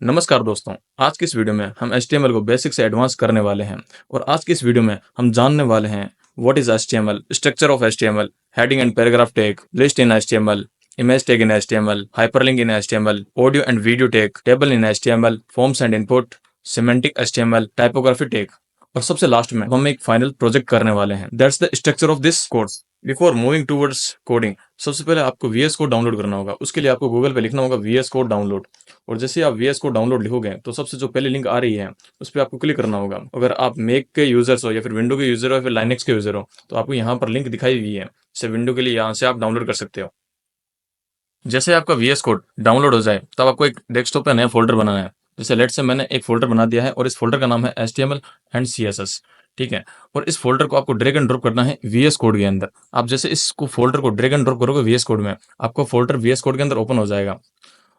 नमस्कार दोस्तों। आज की इस वीडियो में हम HTML को बेसिक से एडवांस करने वाले हैं और आज की इस वीडियो में हम जानने वाले हैं what is HTML, structure of HTML, heading and paragraph tag, list in HTML, image tag in HTML, hyperlink in HTML, audio and video tag, table in HTML, forms and input, semantic HTML, typography tag और सबसे last में हम एक final project करने वाले हैं। That's the structure of this course. Before moving towards coding, सबसे पहले आपको VS कोड डाउनलोड करना होगा। उसके लिए आपको गूगल पे लिखना होगा VS कोड डाउनलोड और जैसे आप VS कोड डाउनलोड लिखोगे तो सबसे जो पहले लिंक आ रही है उस पर आपको क्लिक करना होगा। अगर आप मैक के यूजर्स हो या फिर विंडो के यूजर हो या फिर लाइनेक्स के यूजर हो तो आपको यहाँ पर लिंक दिखाई हुई है। जैसे विंडो के लिए यहाँ से आप डाउनलोड कर सकते हो। जैसे आपका VS कोड डाउनलोड हो जाए तब आपको एक डेस्कटॉप पे नया फोल्डर बनाना है। जैसे लेट से मैंने एक फोल्डर बना दिया है और इस फोल्डर का नाम है HTML एंड CSS। ठीक है। और इस फोल्डर को आपको ड्रैग एंड ड्रॉप करना है VS कोड के अंदर। आप जैसे इसको फोल्डर को ड्रैग एंड ड्रॉप करोगे VS कोड में, आपको फोल्डर VS कोड के अंदर ओपन हो जाएगा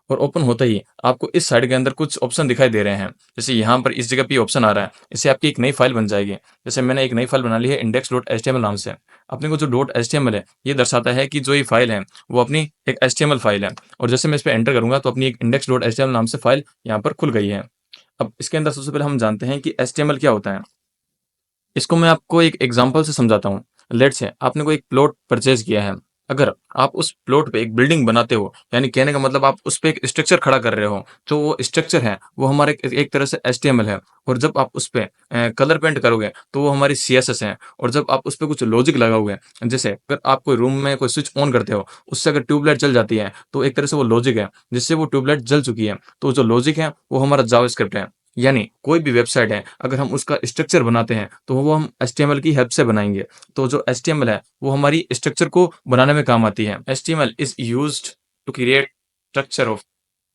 और ओपन होता ही आपको इस साइड के अंदर कुछ ऑप्शन दिखाई दे रहे हैं। जैसे यहाँ पर इस जगह पे ऑप्शन आ रहा है, इससे आपकी एक नई फाइल बन जाएगी। जैसे मैंने एक नई फाइल बना ली है index.html नाम से। अपने को जो .html है ये दर्शाता है कि जो ये फाइल है वो अपनी एक HTML फाइल है और जैसे मैं इस पर एंटर करूंगा तो अपनी एक index.html नाम से फाइल यहाँ पर खुल गई है। अब इसके अंदर सबसे पहले हम जानते हैं कि HTML क्या होता है। इसको मैं आपको एक एग्जांपल से समझाता हूँ। लेट्स से आपने कोई एक प्लॉट परचेज किया है। अगर आप उस प्लॉट पे एक बिल्डिंग बनाते हो, यानी कहने का मतलब आप उस पे एक स्ट्रक्चर खड़ा कर रहे हो, तो वो स्ट्रक्चर है वो हमारे एक तरह से HTML है। और जब आप उस पे कलर पेंट करोगे तो वो हमारी CSS है। और जब आप उस पे कुछ लॉजिक लगाओगे, जैसे अगर आप कोई रूम में कोई स्विच ऑन करते हो, उससे अगर ट्यूबलाइट जल जाती है तो एक तरह से वो लॉजिक है जिससे वो ट्यूबलाइट जल चुकी है। तो जो लॉजिक है वो हमारा जावास्क्रिप्ट है। यानी कोई भी वेबसाइट है अगर हम उसका स्ट्रक्चर बनाते हैं तो वो हम HTML की हेल्प से बनाएंगे। तो जो HTML है वो हमारी स्ट्रक्चर को बनाने में काम आती है। HTML is used to create structure of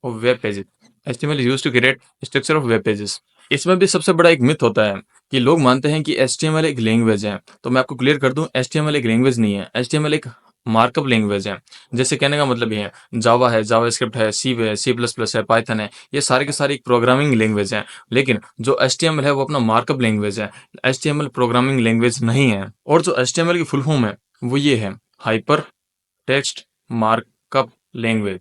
web pages. HTML is used to create structure of web pages. इसमें भी सबसे बड़ा एक मिथ होता है कि लोग मानते हैं कि HTML एक लैंग्वेज है। तो मैं आपको क्लियर कर दूं, HTML एक लैंग्वेज नहीं है। HTML एक मार्कअप लैंग्वेज है। जैसे कहने का मतलब ये है, जावा है, जावास्क्रिप्ट है, C++ है, पाइथन है, ये सारे के सारे एक प्रोग्रामिंग लैंग्वेज है। लेकिन जो HTML है वो अपना मार्कअप लैंग्वेज है। HTML प्रोग्रामिंग लैंग्वेज नहीं है। और जो HTML की फुल फॉर्म है वो ये है, हाइपर टेक्स्ट मार्कअप लैंग्वेज।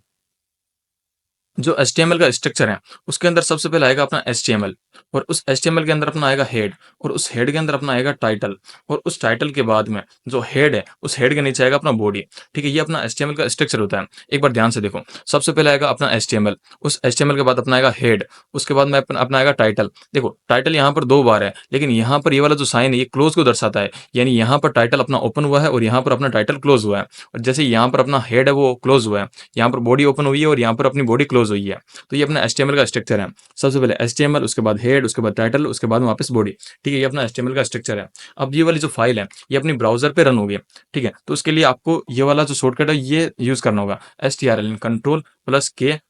जो HTML का स्ट्रक्चर है उसके अंदर सबसे पहले आएगा अपना HTML और उस HTML के अंदर अपना आएगा हेड और उस हेड के अंदर अपना आएगा टाइटल और उस टाइटल के बाद में जो हेड है उस हेड के नीचे आएगा अपना बॉडी। ठीक है, ये अपना HTML का स्ट्रक्चर होता है। एक बार ध्यान से देखो, सबसे पहले आएगा अपना HTML, उस HTML के बाद अपना आएगा हेड, उसके बाद में अपना आएगा टाइटल। देखो टाइटल यहाँ पर दो बार है लेकिन यहाँ पर ये वाला जो साइन है ये क्लोज को दर्शाता है। यानी यहाँ पर टाइटल अपना ओपन हुआ है और यहाँ पर अपना टाइटल क्लोज हुआ है। और जैसे यहाँ पर अपना हेड है वो क्लोज हुआ है, यहाँ पर बॉडी ओपन हुई है और यहाँ पर अपनी बॉडी क्लोज हुई है। तो ये अपना HTML का स्ट्रक्चर है। सबसे पहले HTML, उसके बाद हेड, उसके बाद टाइटल, उसके बाद वापस बॉडी। ठीक है, ये अपना HTML का स्ट्रक्चर है। अब ये वाली जो फाइल है ये अपनी ब्राउजर पे रन होगी। ठीक है, तो उसके लिए आपको ये वाला जो शॉर्टकट है ये यूज करना होगा, STRL, Ctrl+K+P।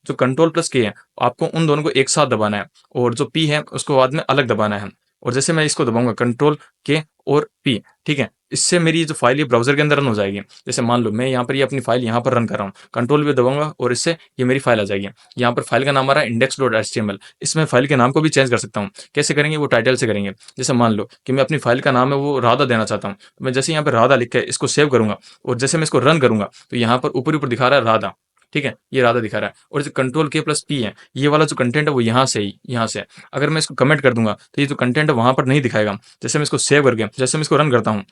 जो Ctrl+K है आपको उन दोनों को एक साथ दबाना है और जो P है उसको बाद में अलग दबाना है। और जैसे मैं इसको दबाऊंगा Ctrl+K और P, ठीक है, इससे मेरी जो फाइल ये ब्राउजर के अंदर रन हो जाएगी। जैसे मान लो मैं यहाँ पर ये अपनी फाइल यहाँ पर रन कर रहा हूँ, कंट्रोल भी दबाऊंगा और इससे ये मेरी फाइल आ जाएगी। यहाँ पर फाइल का नाम आ रहा है index.html। इसमें फाइल के नाम को भी चेंज कर सकता हूँ। कैसे करेंगे, वो टाइटल से करेंगे। जैसे मान लो कि मैं अपनी फाइल का नाम है वो राधा देना चाहता हूँ, तो मैं जैसे यहाँ पर राधा लिख के इसको सेव करूंगा और जैसे मैं इसको रन करूंगा तो यहाँ पर ऊपर ऊपर दिखा रहा है राधा। ठीक है, ये राधा दिखा रहा है और जो Ctrl+K+P है ये वाला जो कंटेंट है वो यहाँ से ही यहाँ से है। अगर मैं इसको कमेंट कर दूंगा तो ये जो कंटेंट है वहां पर नहीं दिखाएगा। जैसे मैं इसको सेव करके जैसे मैं इसको रन करता हूँ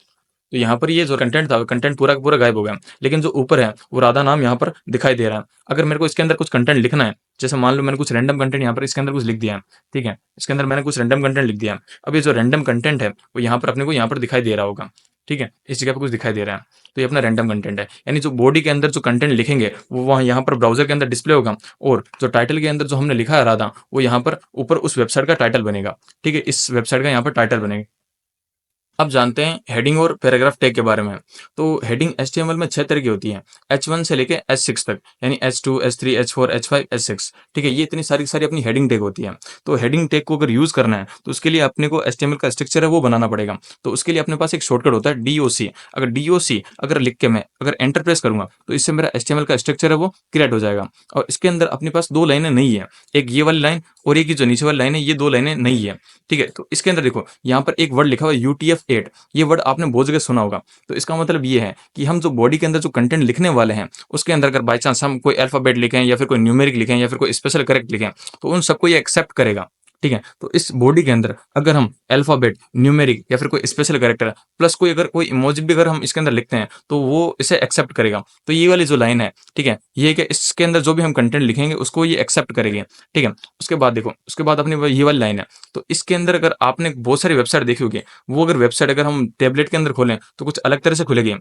तो यहाँ पर ये जो कंटेंट था कंटेंट पूरा का पूरा गायब हो गया, लेकिन जो ऊपर है वो राधा नाम यहाँ पर दिखाई दे रहा है। अगर मेरे को इसके अंदर कुछ कंटेंट लिखना है, जैसे मान लो मैंने कुछ रैंडम कंटेंट यहाँ पर इसके अंदर कुछ लिख दिया है। ठीक है, इसके अंदर मैंने कुछ रैंडम कंटेंट लिख दिया है। अब ये जो रैंडम कंटेंट है वो यहाँ पर अपने को यहाँ पर दिखाई दे रहा होगा। ठीक है, इस जगह पर कुछ दिखाई दे रहा है तो ये अपना रैंडम कंटेंट है। यानी जो बॉडी के अंदर जो कंटेंट लिखेंगे वो वहाँ यहाँ पर ब्राउजर के अंदर डिस्प्ले होगा और जो टाइटल के अंदर जो हमने लिखा है राधा वो यहाँ पर ऊपर उस वेबसाइट का टाइटल बनेगा। ठीक है, इस वेबसाइट का यहाँ पर टाइटल बनेगा। अब जानते हैं हेडिंग और पैराग्राफ टैग के बारे में। तो हेडिंग HTML में 6 तरह की होती है, H1 से लेके H6 तक, यानी H2, H3, H4, H5, H6। ठीक है, ये इतनी सारी सारी अपनी हेडिंग टैग होती है। तो हेडिंग टैग को अगर यूज करना है तो उसके लिए अपने को HTML का स्ट्रक्चर है वो बनाना पड़ेगा। तो उसके लिए अपने पास एक शॉर्टकट होता है DOC। अगर DOC अगर लिख के मैं अगर एंटर प्रेस करूंगा तो इससे मेरा HTML का स्ट्रक्चर है वो क्रिएट हो जाएगा। और इसके अंदर अपने पास दो लाइनें नहीं है, एक ये वाली लाइन और एक जो नीचे वाली लाइन है, ये दो लाइनें नहीं है। ठीक है, तो इसके अंदर देखो यहाँ पर एक वर्ड लिखा हुआ है 8 ये वर्ड आपने बहुत जगह सुना होगा। तो इसका मतलब ये है कि हम जो बॉडी के अंदर जो कंटेंट लिखने वाले हैं, उसके अंदर अगर बाय चांस हम कोई अल्फ़ाबेट लिखें या फिर कोई न्यूमेरिक लिखें या फिर कोई स्पेशल कैरेक्टर लिखें, तो उन सबको ये एक्सेप्ट करेगा। ठीक है? तो इस बॉडी के अंदर अगर हम अल्फ़ाबेट, न्यूमेरिक या फिर कोई स्पेशल कैरेक्टर प्लस कोई अगर कोई इमोजी भी अगर हम इसके अंदर लिखते हैं, तो वो इसे एक्सेप्ट करेगा। तो ये वाली जो लाइन है, ठीक है? ये है कि इसके अंदर जो भी हम कंटेंट लिखेंगे उसको ये एक्सेप्ट करेगी। ठीक है? उसके बाद देखो, उसके बाद अपनी ये वाली लाइन है। तो इसके अंदर अगर आपने बहुत सारी वेबसाइट देखी होगी, वो अगर वेबसाइट अगर हम टैबलेट के अंदर खोलें, तो कुछ अलग तरह से खुलेगी।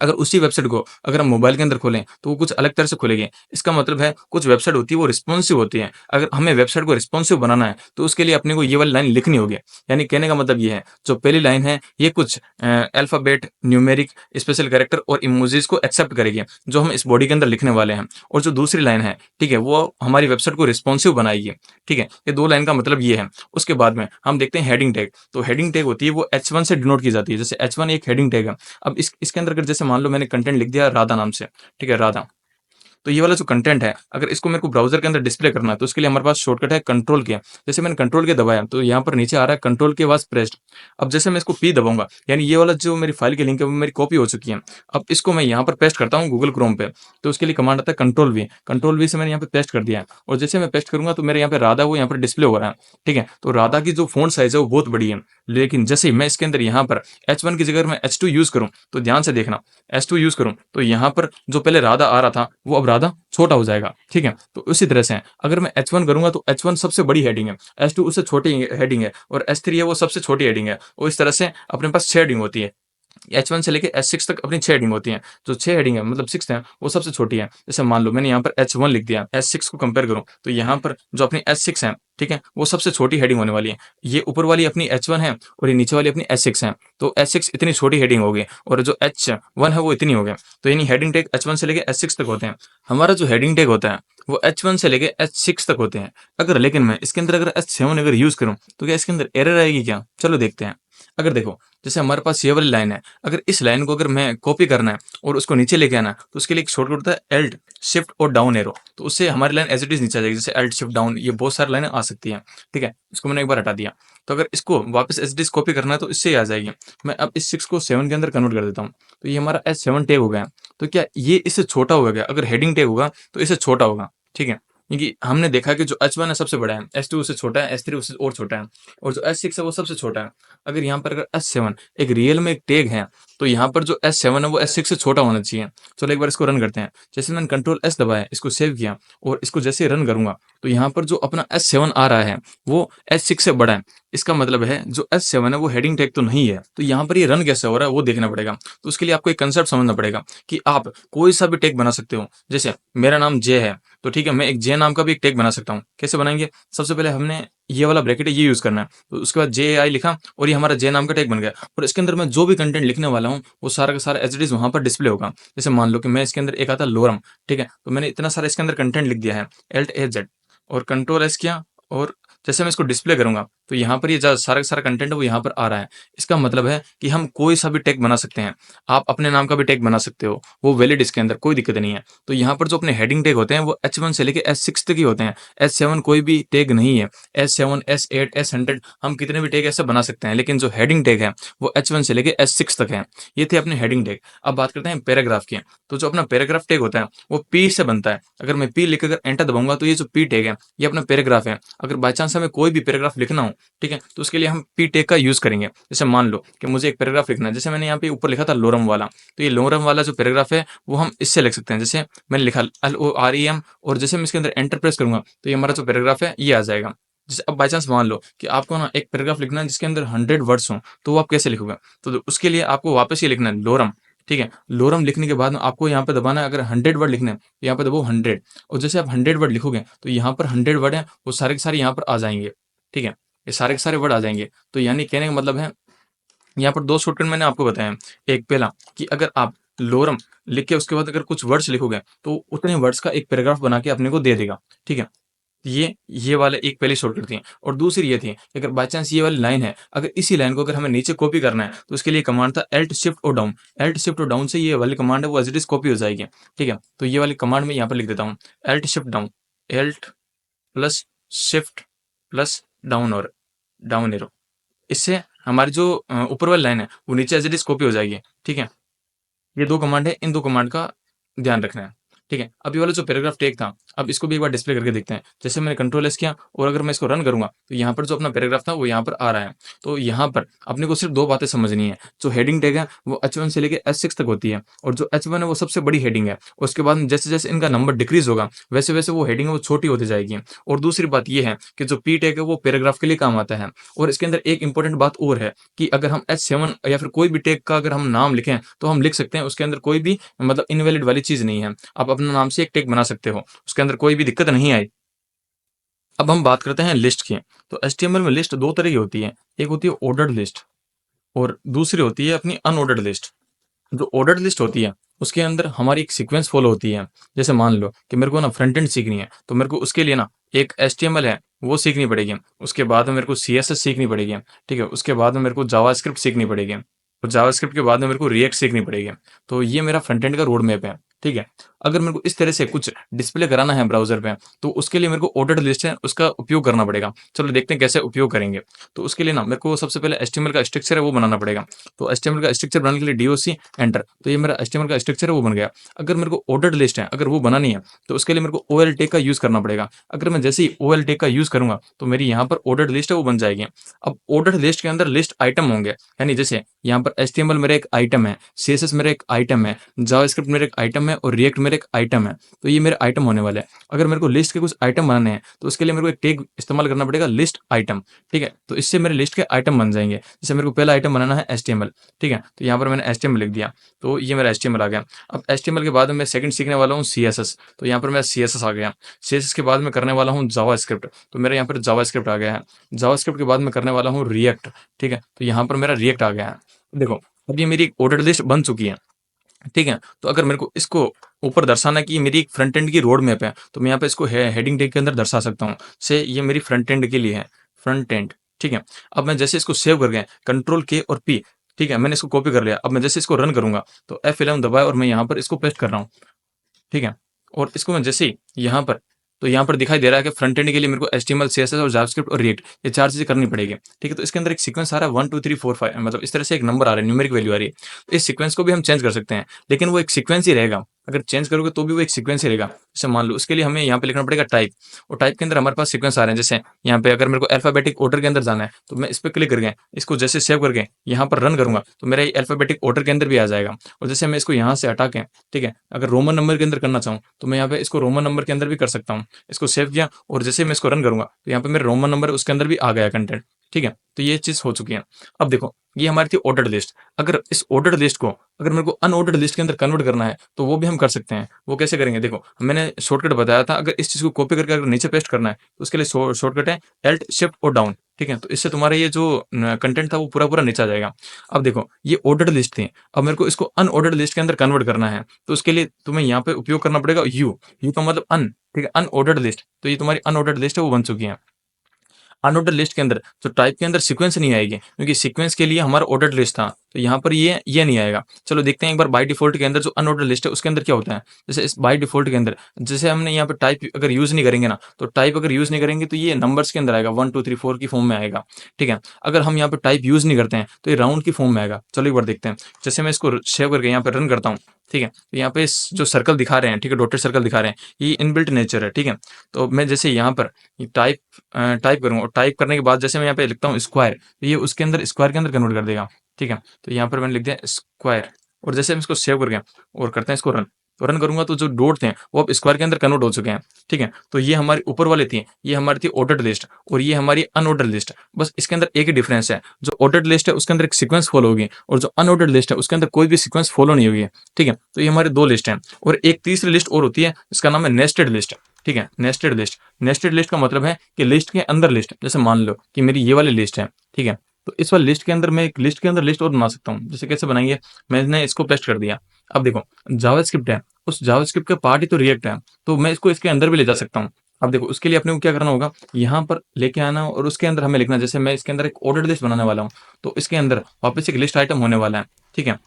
अगर उसी वेबसाइट को अगर हम मोबाइल के अंदर खोलें, तो वो कुछ अलग तरह से खुलेगी। इसका मतलब है कुछ वेबसाइट होती है वो रिस्पॉन्सिव होती है। अगर हमें वेबसाइट को रिस्पॉन्सिव बनाना है, तो उसके लिए अपने को ये वाली लाइन लिखनी होगी। यानी कहने का मतलब ये है, जो पहली लाइन है ये कुछ अल्फ़ाबेट, न्यूमेरिक, स्पेशल कैरेक्टर और इमोजीज़ को एक्सेप्ट करेगी, जो हम इस बॉडी के अंदर लिखने वाले हैं। और जो दूसरी लाइन है, ठीक है, वो हमारी वेबसाइट को रिस्पॉन्सिव बनाएगी। ठीक है? ये 2 लाइन का मतलब ये है। उसके बाद में हम देखते हैं हेडिंग टैग। तो हेडिंग टैग होती है वो H1 से डिनोट की जाती है। जैसे H1 एक हेडिंग टैग है। अब इसके अंदर अगर जैसे मान लो मैंने कंटेंट लिख दिया राधा नाम से, ठीक है, राधा। तो ये वाला जो कंटेंट है, अगर इसको मेरे को ब्राउज़र के अंदर डिस्प्ले करना है, तो उसके लिए हमारे पास शॉर्टकट है कंट्रोल के। जैसे मैंने कंट्रोल के दबाया, तो यहाँ पर नीचे आ रहा है कंट्रोल के बाद प्रेस्ड। अब जैसे मैं इसको पी दबाऊँगा, यानी ये वाला जो मेरी फ़ाइल की लिंक है, वो मेरी कॉपी हो चुकी है। अब इसको मैं यहाँ पर पेस्ट करता हूँ गूगल क्रोम पे, तो उसके लिए कमांड आता है कंट्रोल वी। कंट्रोल वी से मैंने यहाँ पे पेस्ट कर दिया है और जैसे मैं पेस्ट करूँगा, तो मेरे यहाँ पे राधा वो यहाँ पर डिस्प्ले हो रहा है। ठीक है? तो राधा की जो फ़ॉन्ट साइज़ है, वो बहुत बड़ी है। लेकिन जैसे ही मैं इसके अंदर यहाँ पर H1 की जगह मैं H2 यूज़ करूँ, तो ध्यान से देखना, H2 यूज़ करूँ, तो यहाँ पर जो पहले राधा आ रहा था, वो अब राधा छोटा हो जाएगा। ठीक है? तो उसी तरह से अगर मैं H1 करूँगा, तो H1 सबसे बड़ी हेडिंग है, H2 उससे छोटी हेडिंग है और H3 है वो सबसे छोटी हेडिंग है और इस तरह से अपने पास 6 हेडिंग होती है। H1 से लेके H6 तक अपनी 6 हेडिंग होती हैं। जो 6 हेडिंग है मतलब 6th है, वो सबसे छोटी है। जैसे मान लो मैंने यहाँ पर H1 लिख दिया, H6 को कंपेयर करूँ, तो यहाँ पर जो अपनी H6 है, ठीक है? वो सबसे छोटी हेडिंग होने वाली है। ये ऊपर वाली अपनी H1 है और ये नीचे वाली अपनी H6 है। तो H6 इतनी छोटी हेडिंग हो गई और जो H1 है वो इतनी हो गई। तो यानी हेडिंग टैग H1 से लेके H6 तक होते हैं। हमारा जो हेडिंग टैग होता है, वो H1 से लेके H6 तक होते हैं। अगर लेकिन मैं इसके अंदर अगर H7 अगर यूज़ करूँ, तो क्या इसके अंदर एरर आएगी क्या? चलो देखते हैं। अगर देखो, जैसे हमारे पास ये वाली लाइन है, अगर इस लाइन को अगर मैं कॉपी करना है और उसको नीचे लेके आना है, तो उसके लिए एक शॉर्टकट होता है एल्ट, शिफ्ट और डाउन एरो। तो उससे हमारी लाइन एज़ इट इज़ नीचे आ जाएगी। जैसे एल्ट, शिफ्ट, डाउन ये बहुत सारी लाइनें आ सकती हैं। ठीक है? इसको मैंने एक बार हटा दिया। तो अगर इसको वापस एज़ इट इज़ कॉपी करना है, तो इससे ही आ जाएगी। मैं अब इस 6 को 7 के अंदर कन्वर्ट कर देता हूँ। तो ये हमारा H7 टैग हो गया। तो क्या ये इससे छोटा होगा क्या? अगर हेडिंग टैग होगा, तो इससे छोटा होगा। ठीक है? क्योंकि हमने देखा कि जो H1 है सबसे बड़ा है, H2 उससे छोटा है, H3 उससे और छोटा है और जो H6 है वो सबसे छोटा है। अगर यहाँ पर अगर H7 एक रियल में एक टैग है, तो यहाँ पर जो H7 है वो H6 से छोटा होना चाहिए। चलो एक बार इसको रन करते हैं। जैसे मैंने कंट्रोल S दबाया, इसको सेव किया और इसको जैसे ही रन करूँगा, तो यहाँ पर जो अपना H7 आ रहा है, वो H6 से बड़ा है। इसका मतलब है जो H7 है वो हेडिंग टैग तो नहीं है। तो यहाँ पर ये रन कैसे हो रहा है वो देखना पड़ेगा। तो उसके लिए आपको एक कंसेप्ट समझना पड़ेगा कि आप कोई सा भी टैग बना सकते हो। जैसे मेरा नाम जय है, तो ठीक है, मैं एक जे नाम का भी एक टैग बना सकता हूँ। कैसे बनाएँगे? सबसे पहले हमने ये वाला ब्रैकेट है ये यूज़ करना है। तो उसके बाद JAI लिखा और ये हमारा जे नाम का टैग बन गया और इसके अंदर मैं जो भी कंटेंट लिखने वाला हूँ, वो सारा का सारा एज़ इट इज़ वहाँ पर डिस्प्ले होगा। जैसे मान लो कि मैं इसके अंदर एक आता है लोरम, ठीक है? तो मैंने इतना सारा इसके अंदर कंटेंट लिख दिया है, Alt A Z और कंट्रोल एस किया और जैसे मैं इसको डिस्प्ले करूँगा, तो यहाँ पर ये सारा का सारा कंटेंट है वो यहाँ पर आ रहा है। इसका मतलब है कि हम कोई सा भी टैग बना सकते हैं। आप अपने नाम का भी टैग बना सकते हो, वो वैलिड इसके अंदर कोई दिक्कत नहीं है। तो यहाँ पर जो अपने हेडिंग टैग होते हैं वो H1 से लेके H6 तक ही होते हैं। H7 कोई भी टैग नहीं है। H7, S8, S100 हम कितने भी टैग ऐसे बना सकते हैं, लेकिन जो हेडिंग टैग है वो H1 से लेके H6 तक है। ये थे अपने हेडिंग टैग। अब बात करते हैं पैराग्राफ की। तो जो अपना पैराग्राफ टैग होता है वो P से बनता है। अगर मैं P लिख के अगर एंटर दबाऊँगा, तो ये जो P टैग है ये अपना पैराग्राफ है। अगर बाय चांस हमें कोई भी पैराग्राफ लिखना हो, ठीक है, तो उसके लिए हम P टैग का यूज़ करेंगे। जैसे मान लो कि मुझे एक पैराग्राफ लिखना है, जैसे मैंने यहाँ पे ऊपर लिखा था लोरम वाला, तो ये लोरम वाला जो पैराग्राफ है वो हम इससे लिख सकते हैं। जैसे मैंने लिखा LOREM और जैसे मैं इसके अंदर एंटर प्रेस करूँगा, तो ये हमारा जो पैराग्राफ है ये आ जाएगा। जैसे अब बाय चांस मान लो कि आपको ना एक पैराग्राफ लिखना है जिसके अंदर 100 वर्ड्स हों, तो वो आप कैसे लिखोगे? तो उसके लिए आपको वापस ये लिखना है लोरम, ठीक है? लोरम लिखने के बाद में आपको यहाँ पे दबाना है, अगर 100 वर्ड लिखने हैं, तो यहाँ पे दबाओ 100 और जैसे आप 100 वर्ड लिखोगे, तो यहाँ पर 100 वर्ड हैं, वो सारे के सारे यहाँ पर आ जाएँगे, ठीक है? ये सारे के सारे वर्ड आ जाएँगे। तो यानी कहने का मतलब है, यहाँ पर 2 शॉर्टकट मैंने आपको बताए हैं। एक पहला कि अगर आप लोरम लिख के उसके बाद अगर कुछ वर्ड्स लिखोगे, तो उतने वर्ड्स का एक पैराग्राफ बना के अपने को दे देगा, ठीक है? ये वाले एक पहली शॉर्टकट थी और दूसरी ये थी कि अगर बाय चांस ये वाली लाइन है, अगर इसी लाइन को अगर हमें नीचे कॉपी करना है, तो उसके लिए कमांड था Alt Shift और डाउन। Alt Shift और डाउन से ये वाली कमांड है वो एज़ इट इज़ कॉपी हो जाएगी, ठीक है? तो ये वाली कमांड मैं यहाँ पर लिख देता हूँ, Alt Shift down, Alt plus shift plus down और डाउन एरो। इससे हमारी जो ऊपर वाली लाइन है वो नीचे एज इट इज कॉपी हो जाएगी। ठीक है, ये 2 कमांड है, इन 2 कमांड का ध्यान रखना है। ठीक है, अब ये वाला जो पैराग्राफ टैग था, अब इसको भी एक बार डिस्प्ले करके देखते हैं। जैसे मैंने कंट्रोल एस किया और अगर मैं इसको रन करूँगा, तो यहाँ पर जो अपना पैराग्राफ था वो यहाँ पर आ रहा है। तो यहाँ पर अपने को सिर्फ 2 बातें समझनी है। जो हेडिंग टैग है वो H1 से लेके H6 तक होती है और जो H1 है वो सबसे बड़ी हेडिंग है। उसके बाद में जैसे-जैसे इनका नंबर डिक्रीज़ होगा, वैसे-वैसे वो हेडिंग है वो छोटी होती जाएगी। और दूसरी बात ये है कि जो P टैग है वो पैराग्राफ के लिए काम आता है। और इसके अंदर एक इम्पोर्टेंट बात और है कि अगर हम H7 या फिर कोई भी टैग का अगर हम नाम लिखें, तो हम लिख सकते हैं उसके अंदर कोई भी मतलब इनवैलिड वाली चीज़ नहीं है। आप अपने नाम से एक टैग बना सकते हो, उसके अंदर कोई भी दिक्कत नहीं आई। अब हम बात करते हैं लिस्ट की। तो एचटीएमएल में लिस्ट 2 तरह की होती है, एक होती है ऑर्डर्ड लिस्ट और दूसरी होती है अपनी अनऑर्डर्ड लिस्ट। जो ऑर्डर्ड लिस्ट होती है, उसके अंदर हमारी एक सीक्वेंस फॉलो होती है। जैसे मान लो कि मेरे को ना फ्रंट एंड सीखनी है, तो मेरे को उसके लिए ना एक एचटीएमएल है, वो सीखनी पड़ेगी। उसके बाद में मेरे को सीएसएस सीखनी पड़ेगी, ठीक है? उसके बाद में मेरे को जावास्क्रिप्ट सीखनी पड़ेगी और जावास्क्रिप्ट के बाद में मेरे को रिएक्ट सीखनी पड़ेगी। तो ये मेरा फ्रंट एंड का रोड मैप है, ठीक है? अगर मेरे को इस तरह से कुछ डिस्प्ले कराना है ब्राउज़र पे, तो उसके लिए मेरे को ऑर्डर्ड लिस्ट है, उसका उपयोग करना पड़ेगा। चलो देखते हैं कैसे उपयोग करेंगे। तो उसके लिए ना मेरे को सबसे पहले एचटीएमएल का स्ट्रक्चर है वो बनाना पड़ेगा। तो एचटीएमएल का स्ट्रक्चर बनाने के लिए डीओसी एंटर, तो ये मेरा एचटीएमएल का स्ट्रक्चर है वो बन गया। अगर मेरे को ऑर्डर्ड लिस्ट है, अगर वो बनानी है, तो उसके लिए मेरे को ओएल टैग का यूज़ करना पड़ेगा। अगर मैं जैसे ही ओएल टैग का यूज़ करूँगा, तो मेरी यहाँ पर ऑर्डर्ड लिस्ट है वो बन जाएगी। अब ऑर्डर्ड लिस्ट के अंदर लिस्ट आइटम होंगे, यानी जैसे यहाँ पर एचटीएमएल मेरा एक आइटम है, सीएसएस मेरा एक आइटम है, जावास्क्रिप्ट मेरा एक आइटम है और रिएक्ट मेरा एक आइटम है। तो ये मेरे आइटम होने वाले हैं। अगर मेरे को लिस्ट के कुछ आइटम बनाने हैं, तो उसके लिए मेरे को एक टैग इस्तेमाल करना पड़ेगा लिस्ट आइटम, ठीक है? तो इससे मेरे लिस्ट के आइटम बन जाएँगे। जैसे मेरे को पहला आइटम बनाना है एचटीएमएल, ठीक है? तो यहाँ पर मैंने एचटीएमएल लिख दिया, तो ये मेरा एचटीएमएल आ गया। अब एचटीएमएल के बाद में मैं सेकंड सीखने वाला हूँ सीएसएस, तो यहाँ पर मेरा सीएसएस आ गया। सीएसएस के बाद मैं करने वाला हूँ जावास्क्रिप्ट, तो मेरा यहाँ पर जावास्क्रिप्ट आ गया है। जावास्क्रिप्ट के बाद मैं करने वाला हूँ रिएक्ट, ठीक है? तो यहाँ पर मेरा रिएक्ट आ गया है। देखो, अब ये मेरी एक ऑर्डर लिस्ट बन चुकी है। ठीक है? तो अगर मेरे को इसको ऊपर दर्शाना है कि मेरी एक फ्रंट एंड की रोड मैप है, तो मैं यहाँ पे इसको हेडिंग टैग के अंदर दर्शा सकता हूँ। से ये मेरी फ्रंट एंड के लिए है, फ्रंट एंड, ठीक है? अब मैं जैसे इसको सेव कर गया, कंट्रोल के और पी, ठीक है? मैंने इसको कॉपी कर लिया। अब मैं जैसे इसको रन करूँगा, तो F11 दबाया और मैं यहाँ पर इसको पेस्ट कर रहा हूँ, ठीक है? और इसको मैं जैसे ही यहाँ पर, तो यहाँ पर दिखाई दे रहा है कि फ्रंट एंड के लिए मेरे को एचटीएमएल, सीएसएस और जावास्क्रिप्ट और रिएक्ट, ये 4 चीज़ें करनी पड़ेगी, ठीक है? तो इसके अंदर एक सीक्वेंस आ रहा है 1 2 3 4 5, मतलब इस तरह से एक नंबर आ रहा है, न्यूमेरिक वैल्यू आ रही है। तो इस सीक्वेंस को भी हम चेंज कर सकते हैं, लेकिन वो एक सीक्वेंस ही रहेगा। अगर चेंज करोगे तो भी वो एक सीक्वेंस ही रहेगा। जैसे मान लो उसके लिए हमें यहाँ पे लिखना पड़ेगा टाइप, और टाइप के अंदर हमारे पास सीक्वेंस आ रहे हैं। जैसे यहाँ पे अगर मेरे को अल्फाबेटिक ऑर्डर के अंदर जाना है, तो मैं इस पे क्लिक करके इसको जैसे सेव करके यहाँ पर रन करूँगा, तो मेरा ये अल्फाबेटिक ऑर्डर के अंदर भी आ जाएगा। और जैसे मैं इसको यहाँ से हटा के, ठीक है, अगर रोमन नंबर के अंदर करना चाहूँ, तो मैं यहाँ पे इसको रोमन नंबर के अंदर भी कर सकता हूँ। इसको सेव किया और जैसे मैं इसको रन करूँगा, तो यहाँ पे मेरा रोमन नंबर उसके अंदर भी आ गया कंटेंट, ठीक है? तो ये चीज़ हो चुकी है। अब देखो, ये हमारी थी ऑर्डर्ड लिस्ट। अगर इस ऑर्डर्ड लिस्ट को अगर मेरे को अनऑर्डर्ड लिस्ट के अंदर कन्वर्ट करना है, तो वो भी हम कर सकते हैं। वो कैसे करेंगे? देखो, मैंने शॉर्टकट बताया था, अगर इस चीज़ को कॉपी करके अगर नीचे पेस्ट करना है, तो उसके लिए शॉर्टकट है Alt Shift और डाउन, ठीक है? तो इससे तुम्हारा ये जो कंटेंट था वो पूरा-पूरा नीचे आ जाएगा। अब देखो, ये ऑर्डर्ड लिस्ट थी। अब मेरे को इसको अनऑर्डर्ड लिस्ट के अंदर कन्वर्ट करना है, तो उसके लिए तुम्हें यहाँ पे उपयोग करना पड़ेगा यू। यू का मतलब अन, ठीक है? Unordered list. तो ये तुम्हारी अनऑर्डर्ड लिस्ट है वो बन चुकी है। अनऑर्डर्ड लिस्ट के अंदर जो टाइप के अंदर सीक्वेंस नहीं आएगी, क्योंकि सीक्वेंस के लिए हमारा ऑर्डर्ड लिस्ट था, तो यहाँ पर ये नहीं आएगा। चलो देखते हैं एक बार बाय डिफ़ॉल्ट के अंदर जो अनऑर्डर्ड लिस्ट है उसके अंदर क्या होता है। जैसे इस बाय डिफ़ॉल्ट के अंदर जैसे हमने यहाँ पे टाइप अगर यूज़ नहीं करेंगे ना, तो टाइप अगर यूज़ नहीं करेंगे तो ये नंबर्स के अंदर आएगा, 1 2 3 4 की फॉर्म में आएगा, ठीक है? अगर हम यहाँ पे टाइप यूज़ नहीं करते हैं, तो ये राउंड की फॉर्म में आएगा। चलो एक बार देखते हैं। जैसे मैं इसको सेव करके यहाँ पे रन करता हूँ, ठीक है? तो यहाँ पे इस जो सर्कल दिखा रहे हैं, ठीक है, डॉटेड सर्कल दिखा रहे हैं, ये इनबिल्ट नेचर है, ठीक है? तो मैं जैसे यहाँ पर टाइप टाइप करूँगा और टाइप करने के बाद जैसे मैं यहाँ पे लिखता हूँ स्क्वायर, तो ये उसके अंदर स्क्वायर के अंदर कन्वर्ट कर देगा, ठीक है? तो यहाँ पर मैंने लिख दिया स्क्वायर और जैसे हम इसको सेव करके और करते हैं इसको रन, तो रन करूँगा तो जो डॉट थे वो अब स्क्वायर के अंदर कन्वर्ट हो चुके हैं, ठीक है? तो ये हमारी ऊपर वाली थी, ये हमारी थी ऑर्डर्ड लिस्ट और ये हमारी अनऑर्डर्ड लिस्ट। बस इसके अंदर एक ही डिफरेंस है, जो ऑर्डर्ड लिस्ट है उसके अंदर एक सीक्वेंस फॉलो होगी और जो अनऑर्डर्ड लिस्ट है उसके अंदर कोई भी सीक्वेंस फॉलो नहीं होगी, ठीक है? तो ये हमारी 2 लिस्ट हैं और एक तीसरी लिस्ट और होती है, इसका नाम है नेस्टेड लिस्ट, ठीक है? Nested list. नेस्टेड लिस्ट का मतलब है कि लिस्ट के अंदर लिस्ट। जैसे मान लो कि मेरी ये वाली लिस्ट है, ठीक है? तो इस वाली लिस्ट के अंदर मैं एक लिस्ट के अंदर लिस्ट और बना सकता हूँ। जैसे कैसे बनाएँगे? मैंने इसको पेस्ट कर दिया। अब देखो, जावास्क्रिप्ट है, उस जावास्क्रिप्ट का पार्ट ही तो रिएक्ट है, तो मैं इसको इसके अंदर भी ले जा सकता हूँ। अब देखो, उसके लिए अपने को क्या करना होगा, यहाँ पर लेके आना और उसके अंदर हमें लिखना, जैसे मैं इसके अंदर एक ऑर्डर्ड लिस्ट बनाने वाला हूँ, तो इसके अंदर वापस एक लिस्ट आइटम होने वाला है, ठीक है?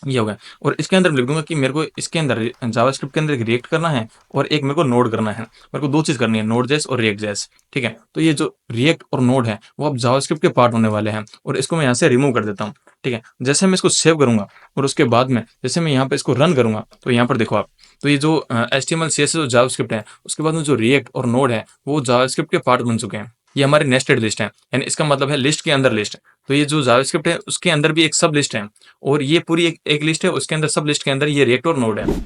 ये हो गया। और इसके अंदर मैं लिख दूंगा कि मेरे को इसके अंदर जावास्क्रिप्ट के अंदर एक रिएक्ट करना है और एक मेरे को नोड करना है। मेरे को दो चीज़ करनी है, नोड जेस और रिएक्ट जेस। ठीक है, तो ये जो रिएक्ट और नोड है वो अब जावास्क्रिप्ट के पार्ट होने वाले हैं और इसको मैं यहाँ से रिमूव कर देता हूँ। ठीक है, जैसे मैं इसको सेव करूंगा और उसके बाद में जैसे मैं यहाँ पे इसको रन करूंगा तो यहाँ पर देखो आप, तो ये जो HTML CSS और जावास्क्रिप्ट है उसके बाद में जो रिएक्ट और नोड है वो जावास्क्रिप्ट के पार्ट बन चुके हैं। ये हमारी नेस्टेड लिस्ट है, यानी इसका मतलब है लिस्ट के अंदर लिस्ट। तो ये जो जावास्क्रिप्ट है उसके अंदर भी एक सब लिस्ट है और ये पूरी एक लिस्ट है, उसके अंदर सब लिस्ट के अंदर ये रिएक्ट और नोड है।